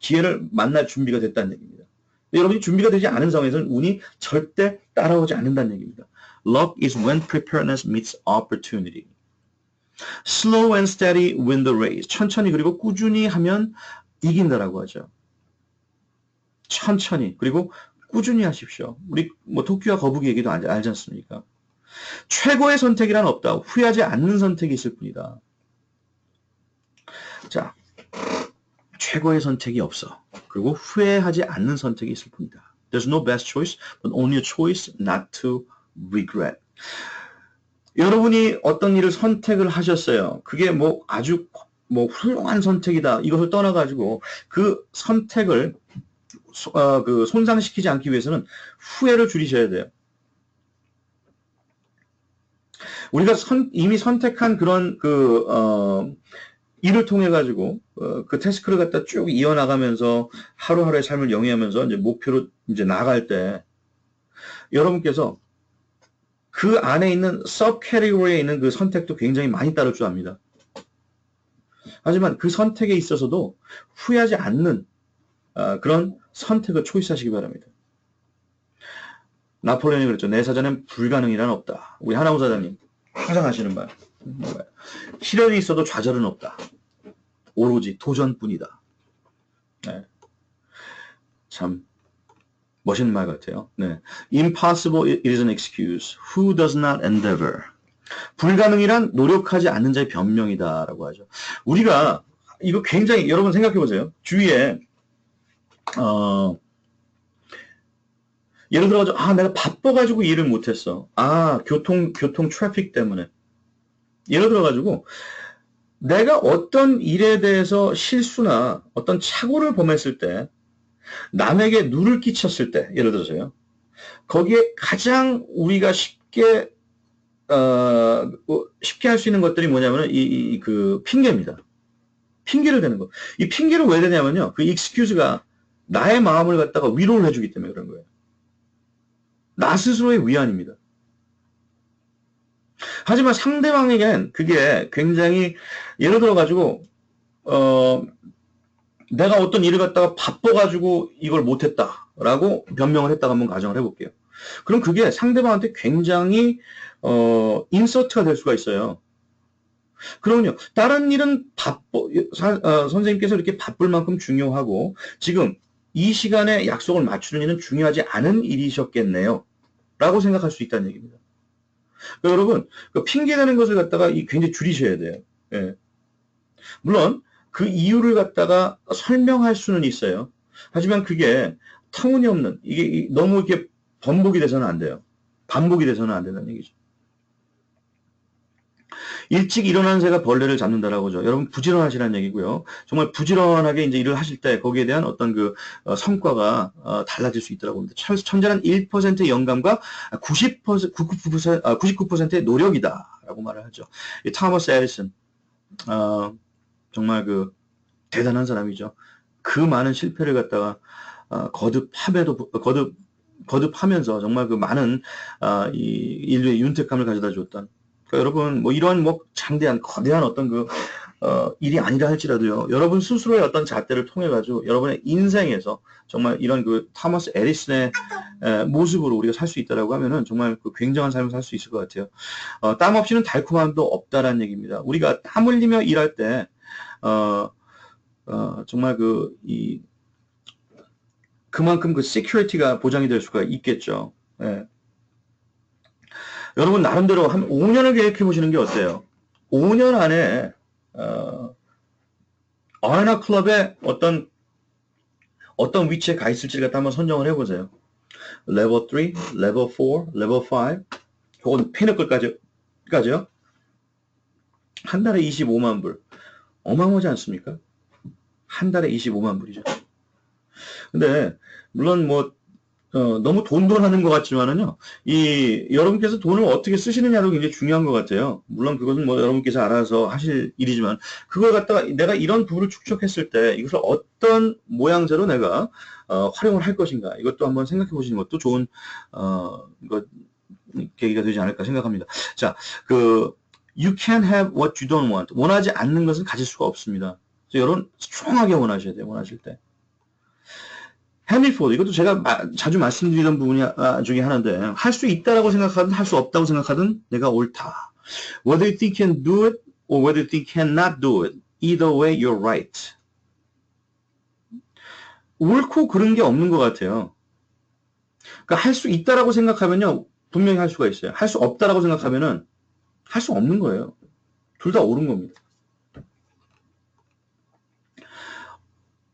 기회를 만날 준비가 됐다는 얘기입니다. 여러분이 준비가 되지 않은 상황에서는 운이 절대 따라오지 않는다는 얘기입니다. Luck is when preparedness meets opportunity. Slow and steady win the race. 천천히 그리고 꾸준히 하면 이긴다라고 하죠. 천천히 그리고 꾸준히 하십시오. 우리 뭐 토끼와 거북이 얘기도 알지 않습니까? 최고의 선택이란 없다. 후회하지 않는 선택이 있을 뿐이다. 자, 최고의 선택이 없어. 그리고 후회하지 않는 선택이 있을 뿐이다. There's no best choice, but only a choice not to regret. 여러분이 어떤 일을 선택을 하셨어요. 그게 뭐 아주 뭐 훌륭한 선택이다. 이것을 떠나가지고 그 선택을 손상시키지 않기 위해서는 후회를 줄이셔야 돼요. 우리가 이미 선택한 그런 일을 통해 가지고 그 태스크를 갖다 쭉 이어나가면서 하루하루의 삶을 영위하면서 이제 목표로 이제 나갈 때 여러분께서 그 안에 있는 서브 캐리고리에 있는 그 선택도 굉장히 많이 따를 줄 압니다. 하지만 그 선택에 있어서도 후회하지 않는 그런 선택을 초이스하시기 바랍니다. 나폴레옹이 그랬죠. 내 사전엔 불가능이란 없다. 우리 하나훈 사장님 항상 하시는 말. 시련이 있어도 좌절은 없다. 오로지 도전뿐이다. 네. 참 멋있는 말 같아요. 네. Impossible is an excuse. Who does not endeavor. 불가능이란 노력하지 않는 자의 변명이다라고 하죠. 우리가 이거 굉장히 여러분 생각해 보세요. 주위에 예를 들어가지고 내가 바빠가지고 일을 못했어. 교통 트래픽 때문에. 예를 들어가지고 내가 어떤 일에 대해서 실수나 어떤 착오를 범했을 때 남에게 누를 끼쳤을 때 예를 들어서요. 거기에 가장 우리가 쉽게 할 수 있는 것들이 뭐냐면은 그 핑계입니다. 핑계를 대는 거. 이 핑계를 왜 대냐면요. 그 excuse가 나의 마음을 갖다가 위로를 해주기 때문에 그런 거예요. 나 스스로의 위안입니다. 하지만 상대방에겐 그게 굉장히 예를 들어가지고 내가 어떤 일을 갖다가 바빠가지고 이걸 못했다라고 변명을 했다고 한번 가정을 해볼게요. 그럼 그게 상대방한테 굉장히 인서트가 될 수가 있어요. 그럼요. 다른 일은 선생님께서 이렇게 바쁠 만큼 중요하고 지금 이 시간에 약속을 맞추는 일은 중요하지 않은 일이셨겠네요. 라고 생각할 수 있다는 얘기입니다. 그러니까 여러분, 핑계대는 것을 갖다가 굉장히 줄이셔야 돼요. 예. 물론 그 이유를 갖다가 설명할 수는 있어요. 하지만 그게 터무니없는 이게 너무 이렇게 반복이 돼서는 안 돼요. 반복이 돼서는 안 된다는 얘기죠. 일찍 일어나는 새가 벌레를 잡는다라고 하죠. 여러분 부지런하시라는 얘기고요. 정말 부지런하게 이제 일을 하실 때 거기에 대한 어떤 그 성과가 달라질 수 있더라고 합니다. 천재는 1%의 영감과 99%의 노력이다라고 말을 하죠. 이 토머스 에디슨 정말 그 대단한 사람이죠. 그 많은 실패를 갖다가 거듭하면서 정말 그 많은 이 인류의 윤택함을 가져다 줬던. 그러니까 여러분 뭐 이런 뭐 장대한 거대한 어떤 그 일이 아니라 할지라도요. 여러분 스스로의 어떤 잣대를 통해 가지고 여러분의 인생에서 정말 이런 그 토머스 에디슨의 모습으로 우리가 살 수 있다라고 하면은 정말 그 굉장한 삶을 살 수 있을 것 같아요. 땀 없이는 달콤함도 없다라는 얘기입니다. 우리가 땀 흘리며 일할 때 정말 그만큼 그 시큐리티가 보장이 될 수가 있겠죠. 예. 여러분 나름대로 한 5년을 계획해 보시는 게 어때요? 5년 안에 아레나 클럽에 어떤 위치에 가 있을지를 갖다 한번 선정을 해보세요. 레벨 3, 레벨 4, 레벨 5 혹은 피너클까지요. 한 달에 25만 불. 어마어마하지 않습니까? 한 달에 25만 불이죠. 근데 물론 뭐 너무 돈하는 것 같지만은요, 여러분께서 돈을 어떻게 쓰시느냐도 굉장히 중요한 것 같아요. 물론 그것은 뭐 여러분께서 알아서 하실 일이지만, 그걸 갖다가 내가 이런 부분을 축적했을 때 이것을 어떤 모양새로 내가, 활용을 할 것인가. 이것도 한번 생각해 보시는 것도 좋은, 계기가 되지 않을까 생각합니다. 자, you can't have what you don't want. 원하지 않는 것은 가질 수가 없습니다. 그래서 여러분, 스트롱하게 원하셔야 돼요, 원하실 때. 헨리 포드, 이것도 제가 자주 말씀드리던 부분 중에 하나인데, 할 수 있다라고 생각하든 할 수 없다고 생각하든 내가 옳다. Whether you think you can do it or whether you think you cannot do it, either way you're right. 옳고 그른 게 없는 것 같아요. 그러니까 할 수 있다라고 생각하면요, 분명히 할 수가 있어요. 할 수 없다라고 생각하면은 할 수 없는 거예요. 둘 다 옳은 겁니다.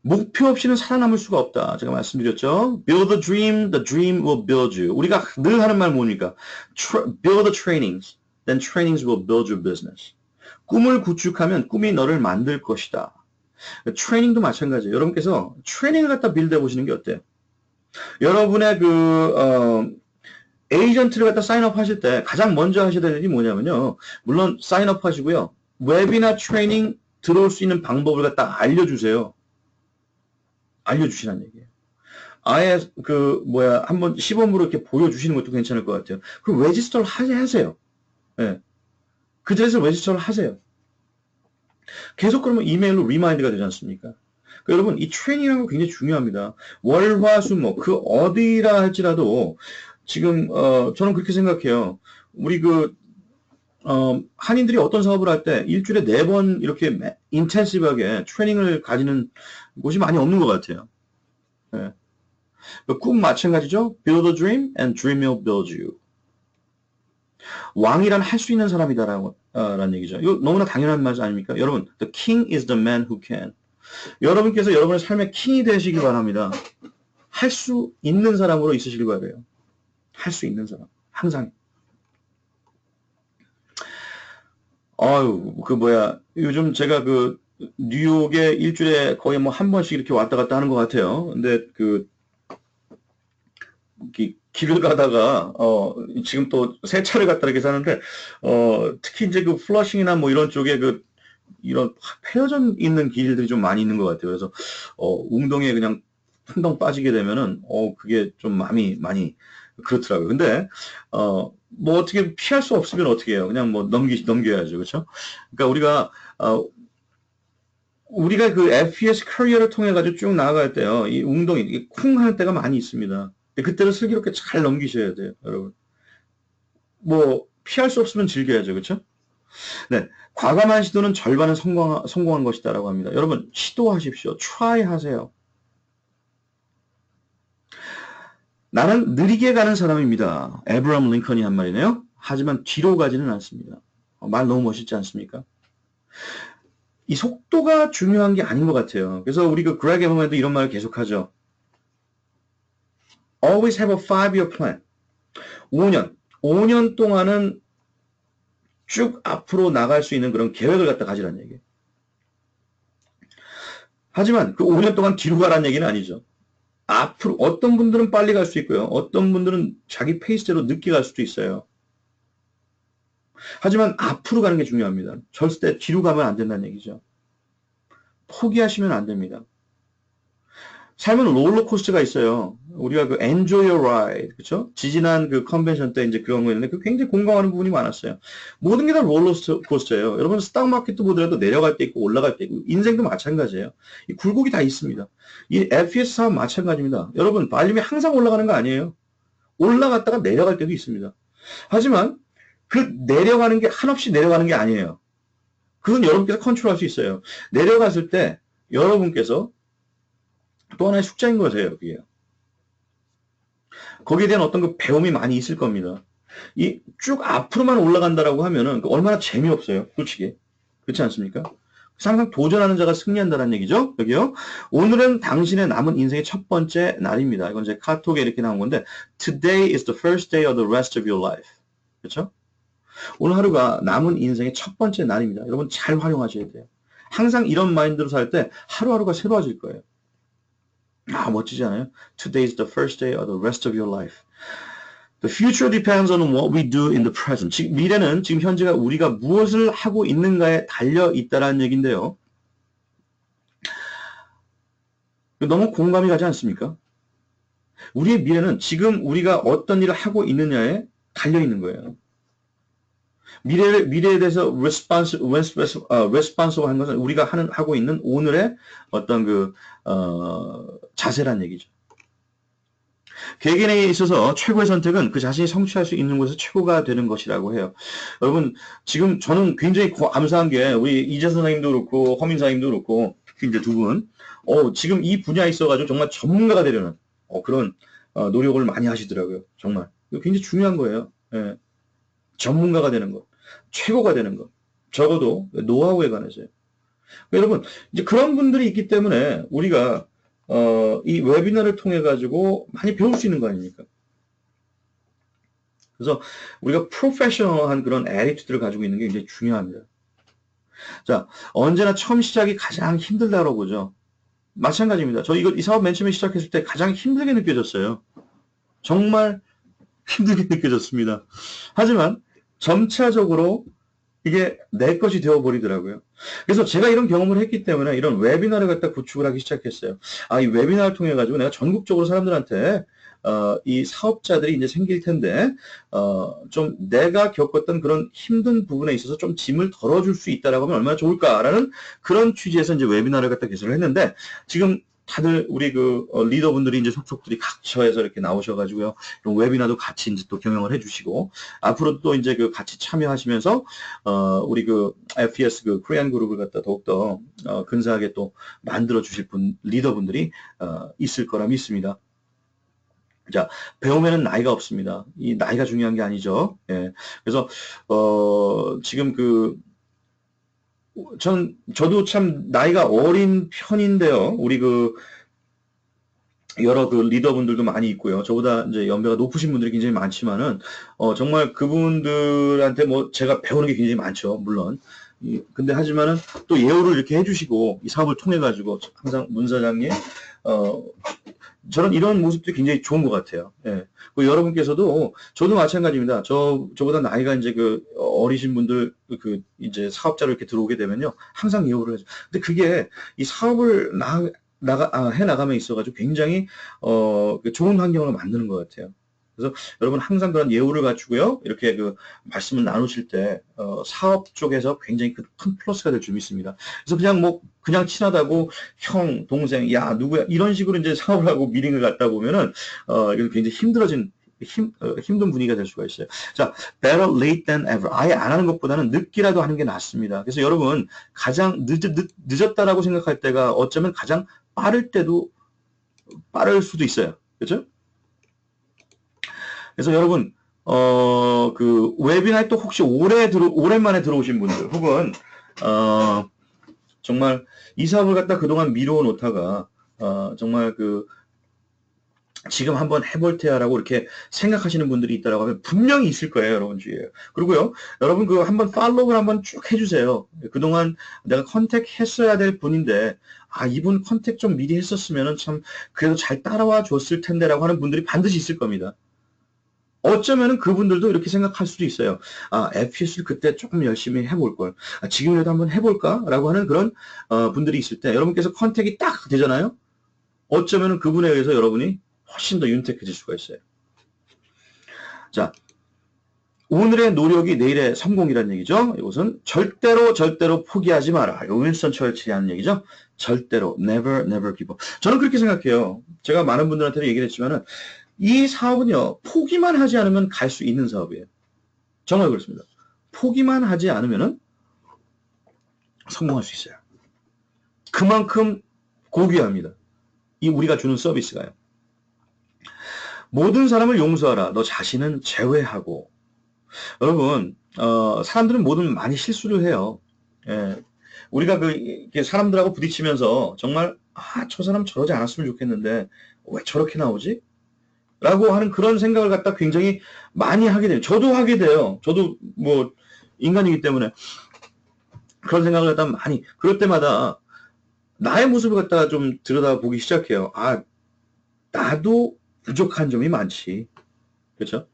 목표 없이는 살아남을 수가 없다. 제가 말씀드렸죠. Build a dream, the dream will build you. 우리가 늘 하는 말 뭡니까? Build the trainings, then trainings will build your business. 꿈을 구축하면 꿈이 너를 만들 것이다. 트레이닝도 마찬가지예요. 여러분께서 트레이닝을 갖다 빌드해 보시는 게 어때요? 여러분의 에이전트를 갖다 사인업 하실 때 가장 먼저 하셔야 될 일이 뭐냐면요. 물론 사인업 하시고요. 웹이나 트레이닝 들어올 수 있는 방법을 갖다 알려주세요. 알려주시라는 얘기예요. 아예 한번 시범으로 이렇게 보여주시는 것도 괜찮을 것 같아요. 그럼 레지스터를 하세요. 네. 그 자리에서 레지스터를 하세요. 계속 그러면 이메일로 리마인드가 되지 않습니까? 그러니까 여러분, 이 트레이닝이라는 거 굉장히 중요합니다. 월, 화, 수, 그 어디라 할지라도 지금, 저는 그렇게 생각해요. 우리 한인들이 어떤 사업을 할 때 일주일에 4번 이렇게 인텐시브하게 트레이닝을 가지는 곳이 많이 없는 것 같아요. 예. 꿈 마찬가지죠. Build a dream and dream will build you. 왕이란 할 수 있는 사람이다라고 라는 얘기죠. 이거 너무나 당연한 말 아닙니까? 여러분, the king is the man who can. 여러분께서 여러분의 삶의 킹이 되시기 바랍니다. 할 수 있는 사람으로 있으시길 바래요. 할 수 있는 사람. 항상. 요즘 제가 뉴욕에 일주일에 거의 뭐 한 번씩 이렇게 왔다 갔다 하는 것 같아요. 근데 길을 가다가, 지금 또 세차를 갔다 이렇게 사는데, 특히 이제 플러싱이나 뭐 이런 쪽에 이런 폐허전 있는 길들이 좀 많이 있는 것 같아요. 그래서, 웅덩이에 그냥 풍덩 빠지게 되면은, 그게 좀 마음이 많이 그렇더라고요. 근데, 뭐 어떻게 피할 수 없으면 어떻게 해요? 그냥 뭐 넘겨야죠. 그렇죠? 그러니까 우리가 FPS 커리어를 통해 가지고 쭉 나아갈 때요. 이 웅덩이, 쿵 하는 때가 많이 있습니다. 그때를 슬기롭게 잘 넘기셔야 돼요, 여러분. 뭐 피할 수 없으면 즐겨야죠, 그렇죠? 네, 과감한 시도는 절반은 성공한 것이다라고 합니다. 여러분 시도하십시오, try 하세요. 나는 느리게 가는 사람입니다. 에브라함 링컨이 한 말이네요. 하지만 뒤로 가지는 않습니다. 말 너무 멋있지 않습니까? 이 속도가 중요한 게 아닌 것 같아요. 그래서 우리 그레그 에버맨도 이런 말을 계속하죠. Always have a 5-year plan. 5년 동안은 쭉 앞으로 나갈 수 있는 그런 계획을 갖다 가지라는 얘기예요. 하지만 5년 동안 뒤로 가라는 얘기는 아니죠. 앞으로 어떤 분들은 빨리 갈 수 있고요. 어떤 분들은 자기 페이스대로 늦게 갈 수도 있어요. 하지만 앞으로 가는 게 중요합니다. 절대 뒤로 가면 안 된다는 얘기죠. 포기하시면 안 됩니다. 삶은 롤러코스터가 있어요. 우리가 enjoy your ride, 그쵸? 지지난 컨벤션 때 이제 그런 거 있는데, 굉장히 공감하는 부분이 많았어요. 모든 게 다 롤러코스터예요. 여러분, 스탁마켓도 보더라도 내려갈 때 있고, 올라갈 때 있고, 인생도 마찬가지예요. 이 굴곡이 다 있습니다. 이 FPS 사업 마찬가지입니다. 여러분, 발림이 항상 올라가는 거 아니에요. 올라갔다가 내려갈 때도 있습니다. 하지만, 내려가는 게, 한없이 내려가는 게 아니에요. 그건 여러분께서 컨트롤할 수 있어요. 내려갔을 때, 여러분께서 또 하나의 숙제인 거세요, 그게. 거기에 대한 어떤 배움이 많이 있을 겁니다. 이 쭉 앞으로만 올라간다라고 하면은 얼마나 재미없어요, 솔직히. 그렇지 않습니까? 항상 도전하는 자가 승리한다는 얘기죠, 여기요. 오늘은 당신의 남은 인생의 첫 번째 날입니다. 이건 이제 카톡에 이렇게 나온 건데, Today is the first day of the rest of your life. 그렇죠? 오늘 하루가 남은 인생의 첫 번째 날입니다. 여러분 잘 활용하셔야 돼요. 항상 이런 마인드로 살 때 하루하루가 새로워질 거예요. 멋지지 않아요? Today is the first day of the rest of your life. The future depends on what we do in the present. 미래는 지금 현재가 우리가 무엇을 하고 있는가에 달려 있다라는 얘기인데요. 너무 공감이 가지 않습니까? 우리의 미래는 지금 우리가 어떤 일을 하고 있느냐에 달려 있는 거예요. 미래에 대해서 responsible 한 것은 우리가 하고 있는 오늘의 어떤 자세란 얘기죠. 개개인에 있어서 최고의 선택은 그 자신이 성취할 수 있는 곳에서 최고가 되는 것이라고 해요. 여러분, 지금 저는 굉장히 감사한 게 우리 이재 선생님도 그렇고 허민 사님도 그렇고 특히 이제 두 분, 지금 이 분야에 있어가지고 정말 전문가가 되려는 그런 노력을 많이 하시더라고요. 정말. 이거 굉장히 중요한 거예요. 예. 전문가가 되는 것, 최고가 되는 것, 적어도 노하우에 관해서요. 여러분, 이제 그런 분들이 있기 때문에 우리가 이 웨비나를 통해 가지고 많이 배울 수 있는 거 아닙니까? 그래서 우리가 프로페셔널한 그런 애티튜드를 가지고 있는 게 굉장히 중요합니다. 자, 언제나 처음 시작이 가장 힘들다고 보죠. 마찬가지입니다. 저 이 사업 맨 처음에 시작했을 때 가장 힘들게 느껴졌어요. 정말 힘들게 느껴졌습니다. 하지만 점차적으로 이게 내 것이 되어버리더라고요. 그래서 제가 이런 경험을 했기 때문에 이런 웨비나를 갖다 구축을 하기 시작했어요. 이 웨비나를 통해 가지고 내가 전국적으로 사람들한테 이 사업자들이 이제 생길 텐데 좀 내가 겪었던 그런 힘든 부분에 있어서 좀 짐을 덜어줄 수 있다라고 하면 얼마나 좋을까라는 그런 취지에서 이제 웨비나를 갖다 개설을 했는데 지금 다들 우리 리더분들이 이제 속속들이 각처에서 이렇게 나오셔가지고요. 이런 웨비나도 같이 이제 또 경영을 해주시고, 앞으로 또 이제 같이 참여하시면서, 우리 FES 코리안 그룹을 갖다 더욱더, 근사하게 또 만들어 주실 리더분들이, 있을 거라 믿습니다. 자, 배우면은 나이가 없습니다. 이 나이가 중요한 게 아니죠. 예. 그래서, 지금 저도 참 나이가 어린 편인데요. 우리 여러 리더분들도 많이 있고요. 저보다 이제 연배가 높으신 분들이 굉장히 많지만은, 정말 그분들한테 뭐 제가 배우는 게 굉장히 많죠. 물론. 근데 하지만은 또 예우를 이렇게 해주시고, 이 사업을 통해가지고 항상 문 사장님, 저는 이런 모습들이 굉장히 좋은 것 같아요. 예. 여러분께서도, 저도 마찬가지입니다. 저보다 나이가 이제 어리신 분들, 이제 사업자로 이렇게 들어오게 되면요. 항상 예우를 해줘. 근데 그게 이 사업을 해나감에 있어가지고 굉장히, 좋은 환경을 만드는 것 같아요. 그래서 여러분 항상 그런 예우를 갖추고요. 이렇게 말씀을 나누실 때, 사업 쪽에서 굉장히 큰 플러스가 될 줄 믿습니다. 그래서 그냥 친하다고 형, 동생, 야, 누구야, 이런 식으로 이제 사업을 하고 미팅을 갖다 보면은, 이건 굉장히 힘든 분위기가 될 수가 있어요. 자, better late than ever. 아예 안 하는 것보다는 늦기라도 하는 게 낫습니다. 그래서 여러분, 가장 늦었다라고 생각할 때가 어쩌면 가장 빠를 수도 있어요. 그렇죠? 그래서 여러분, 웨비나에 또 혹시 오랜만에 들어오신 분들, 혹은, 정말 이 사업을 갖다 그동안 미루어 놓다가, 정말 지금 한번 해볼 테야라고 이렇게 생각하시는 분들이 있다라고 하면 분명히 있을 거예요, 여러분 주위에. 그리고요, 여러분 한번 팔로우를 한번 쭉 해주세요. 그동안 내가 컨택 했어야 될 분인데, 이분 컨택 좀 미리 했었으면은 참 그래도 잘 따라와 줬을 텐데라고 하는 분들이 반드시 있을 겁니다. 어쩌면은 그분들도 이렇게 생각할 수도 있어요. FPS를 그때 조금 열심히 해볼 걸. 지금이라도 한번 해볼까라고 하는 그런 분들이 있을 때 여러분께서 컨택이 딱 되잖아요. 어쩌면은 그분에 의해서 여러분이 훨씬 더 윤택해질 수가 있어요. 자, 오늘의 노력이 내일의 성공이라는 얘기죠. 이것은 절대로 포기하지 마라. 윈스턴 처칠이 하는 얘기죠. 절대로 never give up. 저는 그렇게 생각해요. 제가 많은 분들한테도 얘기를 했지만은 이 사업은요, 포기만 하지 않으면 갈 수 있는 사업이에요. 정말 그렇습니다. 포기만 하지 않으면은 성공할 수 있어요. 그만큼 고귀합니다. 이 우리가 주는 서비스가요. 모든 사람을 용서하라. 너 자신은 제외하고. 여러분, 사람들은 많이 실수를 해요. 예. 우리가 사람들하고 부딪히면서 정말, 저 사람 저러지 않았으면 좋겠는데, 왜 저렇게 나오지? 라고 하는 그런 생각을 갖다 굉장히 많이 하게 돼요. 저도 하게 돼요. 저도 인간이기 때문에 그런 생각을 갖다 그럴 때마다 나의 모습을 갖다가 좀 들여다보기 시작해요. 나도 부족한 점이 많지. 그렇죠?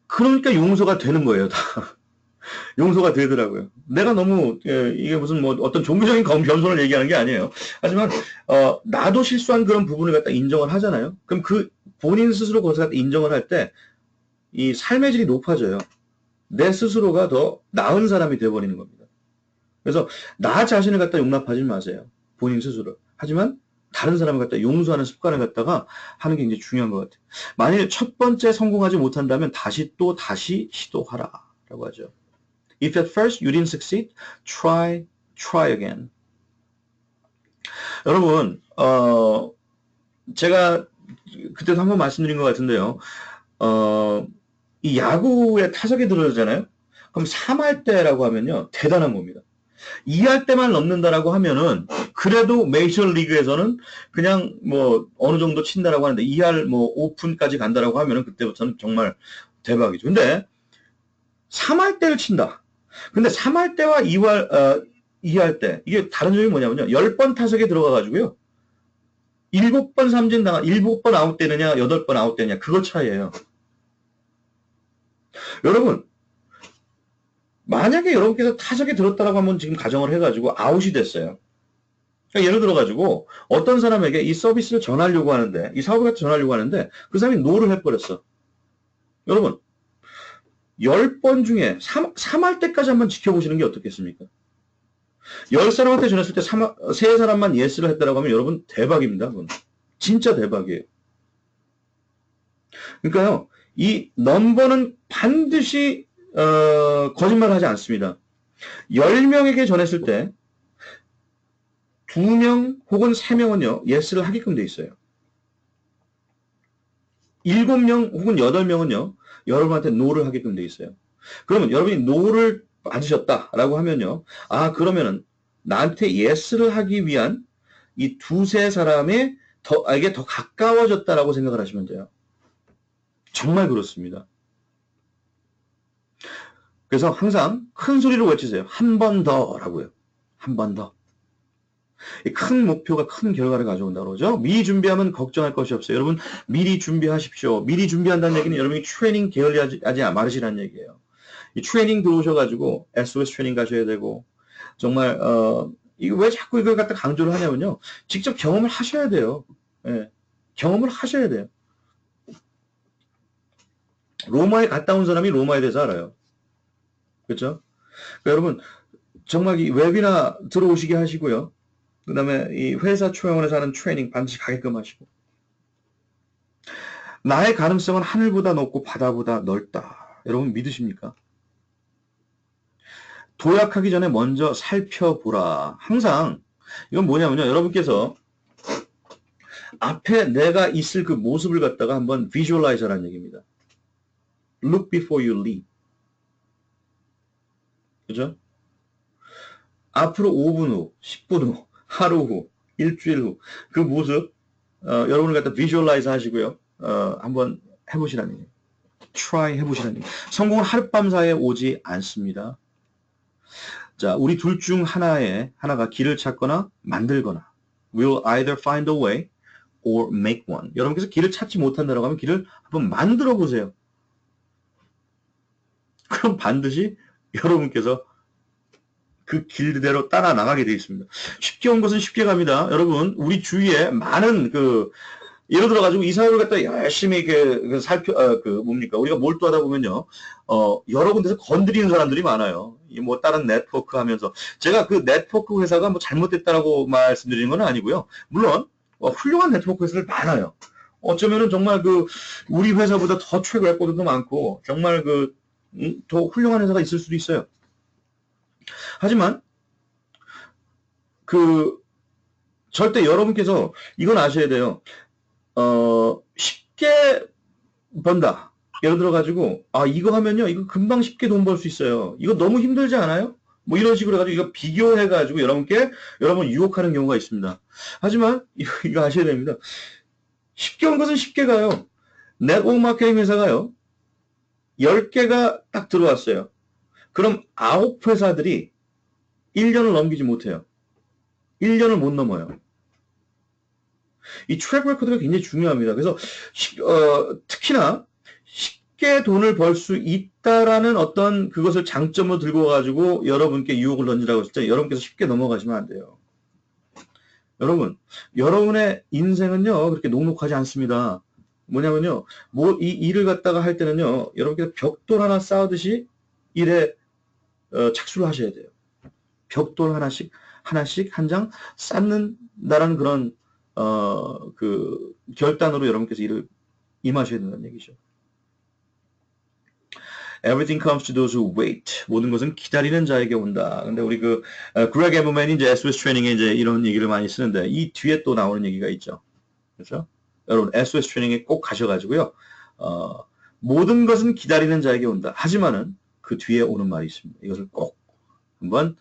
그러니까 용서가 되는 거예요, 다. 용서가 되더라고요. 내가 너무, 이게 무슨 어떤 종교적인 겸손을 얘기하는 게 아니에요. 하지만, 나도 실수한 그런 부분을 갖다 인정을 하잖아요. 그럼 본인 스스로 그것을 갖다 인정을 할 때, 이 삶의 질이 높아져요. 내 스스로가 더 나은 사람이 되어버리는 겁니다. 그래서, 나 자신을 갖다 용납하지 마세요. 본인 스스로. 하지만, 다른 사람을 갖다 용서하는 습관을 갖다가 하는 게 굉장히 중요한 것 같아요. 만일 첫 번째 성공하지 못한다면 다시 시도하라. 라고 하죠. If at first you didn't succeed, try again. 여러분, 제가 그때도 한번 말씀드린 것 같은데요. 이 야구의 타석에 들어오잖아요. 그럼 3할 때라고 하면요. 대단한 겁니다. 2할 때만 넣는다라고 하면은 그래도 메이저리그에서는 그냥 어느 정도 친다라고 하는데 2할 오픈까지 간다라고 하면은 그때부터는 정말 대박이죠. 근데 3할 때를 친다. 근데 3할 때와 2할 때 이게 다른 점이 뭐냐면요. 10번 타석에 들어가 가지고요. 7번 삼진 7번 아웃되느냐 8번 아웃되느냐 그거 차이예요. 여러분 만약에 여러분께서 타석에 들었다라고 한번 지금 가정을 해가지고 아웃이 됐어요. 그러니까 예를 들어가지고 어떤 사람에게 이 서비스를 전하려고 하는데 이 사업을 같이 전하려고 하는데 그 사람이 노를 해버렸어. 여러분 10번 중에 3할 때까지 한번 지켜보시는 게 어떻겠습니까? 10사람한테 전했을 때 3사람만 예스를 했다라고 하면 여러분 대박입니다. 그건. 진짜 대박이에요. 그러니까요. 이 넘버는 반드시 거짓말하지 않습니다. 10명에게 전했을 때 2명 혹은 3명은요. 예스를 하게끔 돼 있어요. 7명 혹은 8명은요. 여러분한테 노를 하게끔 돼 있어요. 그러면 여러분이 노를 받으셨다라고 하면요. 아, 그러면은 나한테 예스를 하기 위한 이 두세 사람의 에게 더 가까워졌다라고 생각을 하시면 돼요. 정말 그렇습니다. 그래서 항상 큰 소리로 외치세요. 한 번 더라고요. 한 번 더. 큰 목표가 큰 결과를 가져온다고 그러죠. 미리 준비하면 걱정할 것이 없어요. 여러분 미리 준비하십시오. 미리 준비한다는 얘기는 여러분이 트레이닝 게을리하지 마시라는 얘기예요. 이 트레이닝 들어오셔가지고 SOS 트레이닝 가셔야 되고 정말 이거 왜 자꾸 이걸 갖다 강조를 하냐면요. 직접 경험을 하셔야 돼요. 예, 경험을 하셔야 돼요. 로마에 갔다 온 사람이 로마에 대해서 알아요. 그렇죠? 그러니까 여러분 정말 이 웹이나 들어오시게 하시고요. 그 다음에 이 회사 초용원에서 하는 트레이닝 반드시 가게끔 하시고 나의 가능성은 하늘보다 높고 바다보다 넓다. 여러분 믿으십니까? 도약하기 전에 먼저 살펴보라. 항상 이건 뭐냐면요. 여러분께서 앞에 내가 있을 그 모습을 갖다가 한번 visualize 하라는 얘기입니다. Look before you leap. 그죠? 앞으로 5분 후, 10분 후, 하루 후, 일주일 후 그 모습 여러분을 갖다 visualize 하시고요. 한번 해보시라는 얘기예요. try 해보시라는 얘기예요. 성공은 하룻밤 사이에 오지 않습니다. 자, 우리 둘 중 하나가 길을 찾거나 만들거나 will either find a way or make one. 여러분께서 길을 찾지 못한다고 하면 길을 한번 만들어 보세요. 그럼 반드시 여러분께서 그 길대로 따라 나가게 되어 있습니다. 쉽게 온 것은 쉽게 갑니다. 여러분, 우리 주위에 많은 예를 들어가지고 이 사회를 갖다 열심히 우리가 몰두하다 보면요, 여러 군데서 건드리는 사람들이 많아요. 뭐 다른 네트워크 하면서. 제가 그 네트워크 회사가 뭐 잘못됐다라고 말씀드리는 건 아니고요. 물론, 훌륭한 네트워크 회사들 많아요. 어쩌면은 정말 우리 회사보다 더 최고 레코드도 많고, 정말 더 훌륭한 회사가 있을 수도 있어요. 하지만, 절대 여러분께서 이건 아셔야 돼요. 쉽게 번다. 예를 들어가지고, 이거 하면요, 이거 금방 쉽게 돈 벌 수 있어요. 이거 너무 힘들지 않아요? 뭐 이런 식으로 해가지고 이거 비교해가지고 여러분 유혹하는 경우가 있습니다. 하지만, 이거 아셔야 됩니다. 쉽게 온 것은 쉽게 가요. 네트워크 마케팅 회사가요, 10개가 딱 들어왔어요. 그럼 9회사들이 1년을 넘기지 못해요. 1년을 못 넘어요. 이 트랙 레코드가 굉장히 중요합니다. 그래서 특히나 쉽게 돈을 벌 수 있다라는 어떤 그것을 장점으로 들고 가지고 여러분께 유혹을 던지라고 했을 때 여러분께서 쉽게 넘어가시면 안 돼요. 여러분, 여러분의 인생은요 그렇게 녹록하지 않습니다. 뭐냐면요, 이 일을 갖다가 할 때는요, 여러분께서 벽돌 하나 쌓듯이 일에 착수를 하셔야 돼요. 벽돌 하나씩 한 장 쌓는다라는 그런 결단으로 여러분께서 일을 임하셔야 된다는 얘기죠. Everything comes to those who wait. 모든 것은 기다리는 자에게 온다. 근데 우리 그레그 에버맨이 이제 SOS 트레이닝에 이제 이런 얘기를 많이 쓰는데 이 뒤에 또 나오는 얘기가 있죠. 그렇죠? 여러분 SOS 트레이닝에 꼭 가셔가지고요. 모든 것은 기다리는 자에게 온다. 하지만은 그 뒤에 오는 말이 있습니다. 이것을 꼭 한번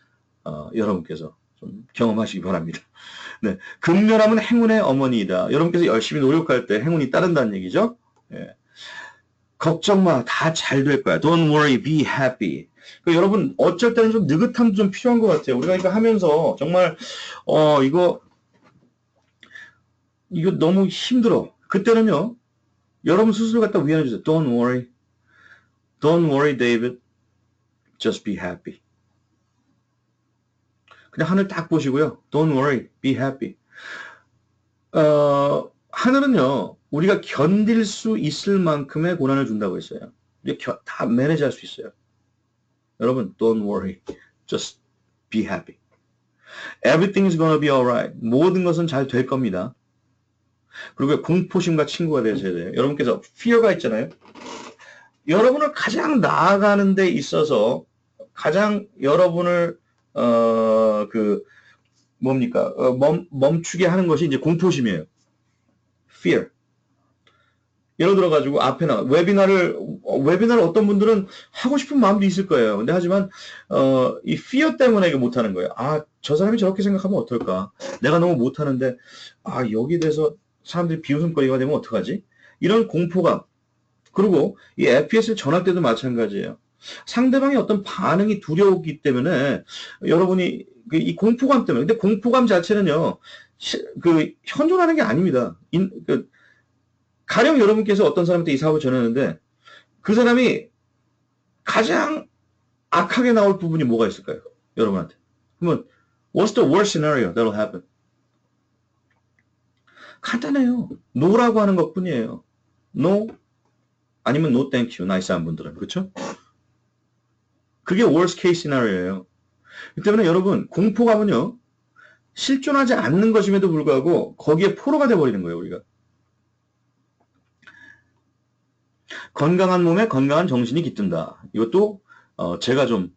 여러분께서 좀 경험하시기 바랍니다. 네, 긍휼함은 행운의 어머니이다. 여러분께서 열심히 노력할 때 행운이 따른다는 얘기죠. 예. 걱정 마, 다 잘 될 거야. Don't worry, be happy. 여러분 어쩔 때는 좀 느긋함도 좀 필요한 것 같아요. 우리가 이거 하면서 정말 이거 너무 힘들어. 그때는요, 여러분 스스로 갖다 위안해 주세요. Don't worry, don't worry, David. Just be happy. 그냥 하늘 딱 보시고요. Don't worry, be happy. 하늘은요, 우리가 견딜 수 있을 만큼의 고난을 준다고 했어요. 다 매니지할 수 있어요. 여러분, don't worry, just be happy. Everything's gonna be alright. 모든 것은 잘 될 겁니다. 그리고 공포심과 친구가 되셔야 돼요. 여러분께서 fear가 있잖아요. 여러분을 가장 나아가는 데 있어서 가장 여러분을 멈추게 하는 것이 이제 공포심이에요. fear. 예를 들어가지고 앞에 웨비나를 어떤 분들은 하고 싶은 마음도 있을 거예요. 근데 하지만 이 fear 때문에 이거 못하는 거예요. 아, 저 사람이 저렇게 생각하면 어떨까? 내가 너무 못하는데 여기에 대해서 사람들이 비웃음거리가 되면 어떡하지? 이런 공포감. 그리고 이 FPS를 전할 때도 마찬가지예요. 상대방의 어떤 반응이 두려우기 때문에 여러분이 이 공포감 때문에. 근데 공포감 자체는요, 현존하는 게 아닙니다. 가령 여러분께서 어떤 사람한테 이 사업을 전했는데 그 사람이 가장 악하게 나올 부분이 뭐가 있을까요? 여러분한테. 그러면 what's the worst scenario that'll happen? 간단해요. no라고 하는 것뿐이에요. no 아니면 no thank you. 나이스한 분들은. 그렇죠? 그게 worst case scenario예요. 그 때문에 여러분 공포감은요. 실존하지 않는 것임에도 불구하고 거기에 포로가 돼버리는 거예요. 우리가. 건강한 몸에 건강한 정신이 깃든다. 이것도 제가 좀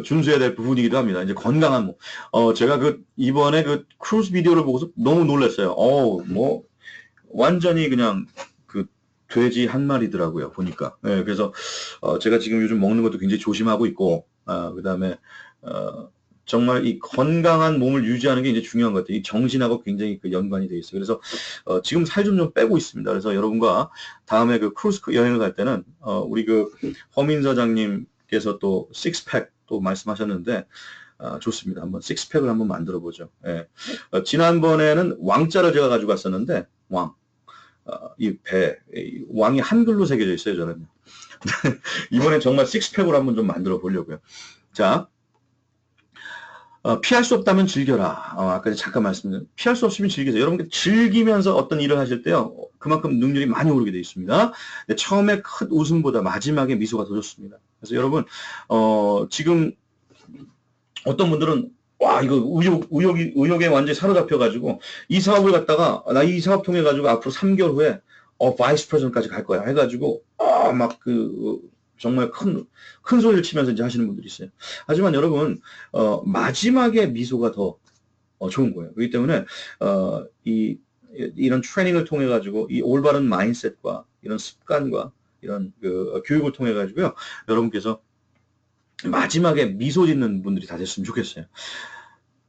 준수해야 될 부분이기도 합니다. 이제 건강한 몸. 제가 이번에 크루즈 비디오를 보고서 너무 놀랐어요. 완전히 그냥 돼지 한 마리더라고요. 보니까. 네, 그래서 제가 지금 요즘 먹는 것도 굉장히 조심하고 있고, 그다음에 정말 이 건강한 몸을 유지하는 게 이제 중요한 것 같아요. 이 정신하고 굉장히 연관이 되어 있어요. 그래서 지금 살 좀 빼고 있습니다. 그래서 여러분과 다음에 크루즈 여행을 갈 때는 우리 허민 사장님께서 또 식스팩 또 말씀하셨는데 좋습니다. 한번 식스팩을 한번 만들어 보죠. 예. 지난번에는 왕자를 제가 가지고 갔었는데 왕이 한글로 새겨져 있어요, 저는. 이번엔 정말 식스팩으로 한번 좀 만들어 보려고요. 자, 피할 수 없다면 즐겨라. 아까 잠깐 말씀드린 피할 수 없으면 즐기세요. 여러분 즐기면서 어떤 일을 하실 때요, 그만큼 능률이 많이 오르게 되어 있습니다. 처음에 큰 웃음보다 마지막에 미소가 더 좋습니다. 그래서 여러분, 지금 어떤 분들은 이거 의욕에 완전히 사로잡혀가지고, 이 사업을 갖다가, 나 이 사업 통해가지고 앞으로 3개월 후에, 바이스 프레젠까지 갈 거야. 해가지고, 정말 큰 소리를 치면서 이제 하시는 분들이 있어요. 하지만 여러분, 마지막에 미소가 더 좋은 거예요. 그렇기 때문에, 이런 트레이닝을 통해가지고, 이 올바른 마인셋과, 이런 습관과, 이런 교육을 통해가지고요, 여러분께서 마지막에 미소 짓는 분들이 다 됐으면 좋겠어요.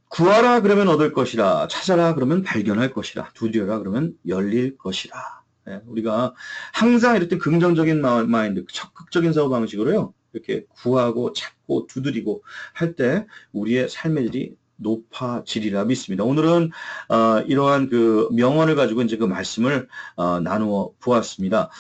구하라 그러면 얻을 것이라, 찾아라 그러면 발견할 것이라, 두드려라 그러면 열릴 것이라. 네, 우리가 항상 이렇게 긍정적인 마인드, 적극적인 사고 방식으로요, 이렇게 구하고 찾고 두드리고 할 때 우리의 삶의 질이 높아지리라 믿습니다. 오늘은 이러한 명언을 가지고 이제 말씀을 나누어 보았습니다.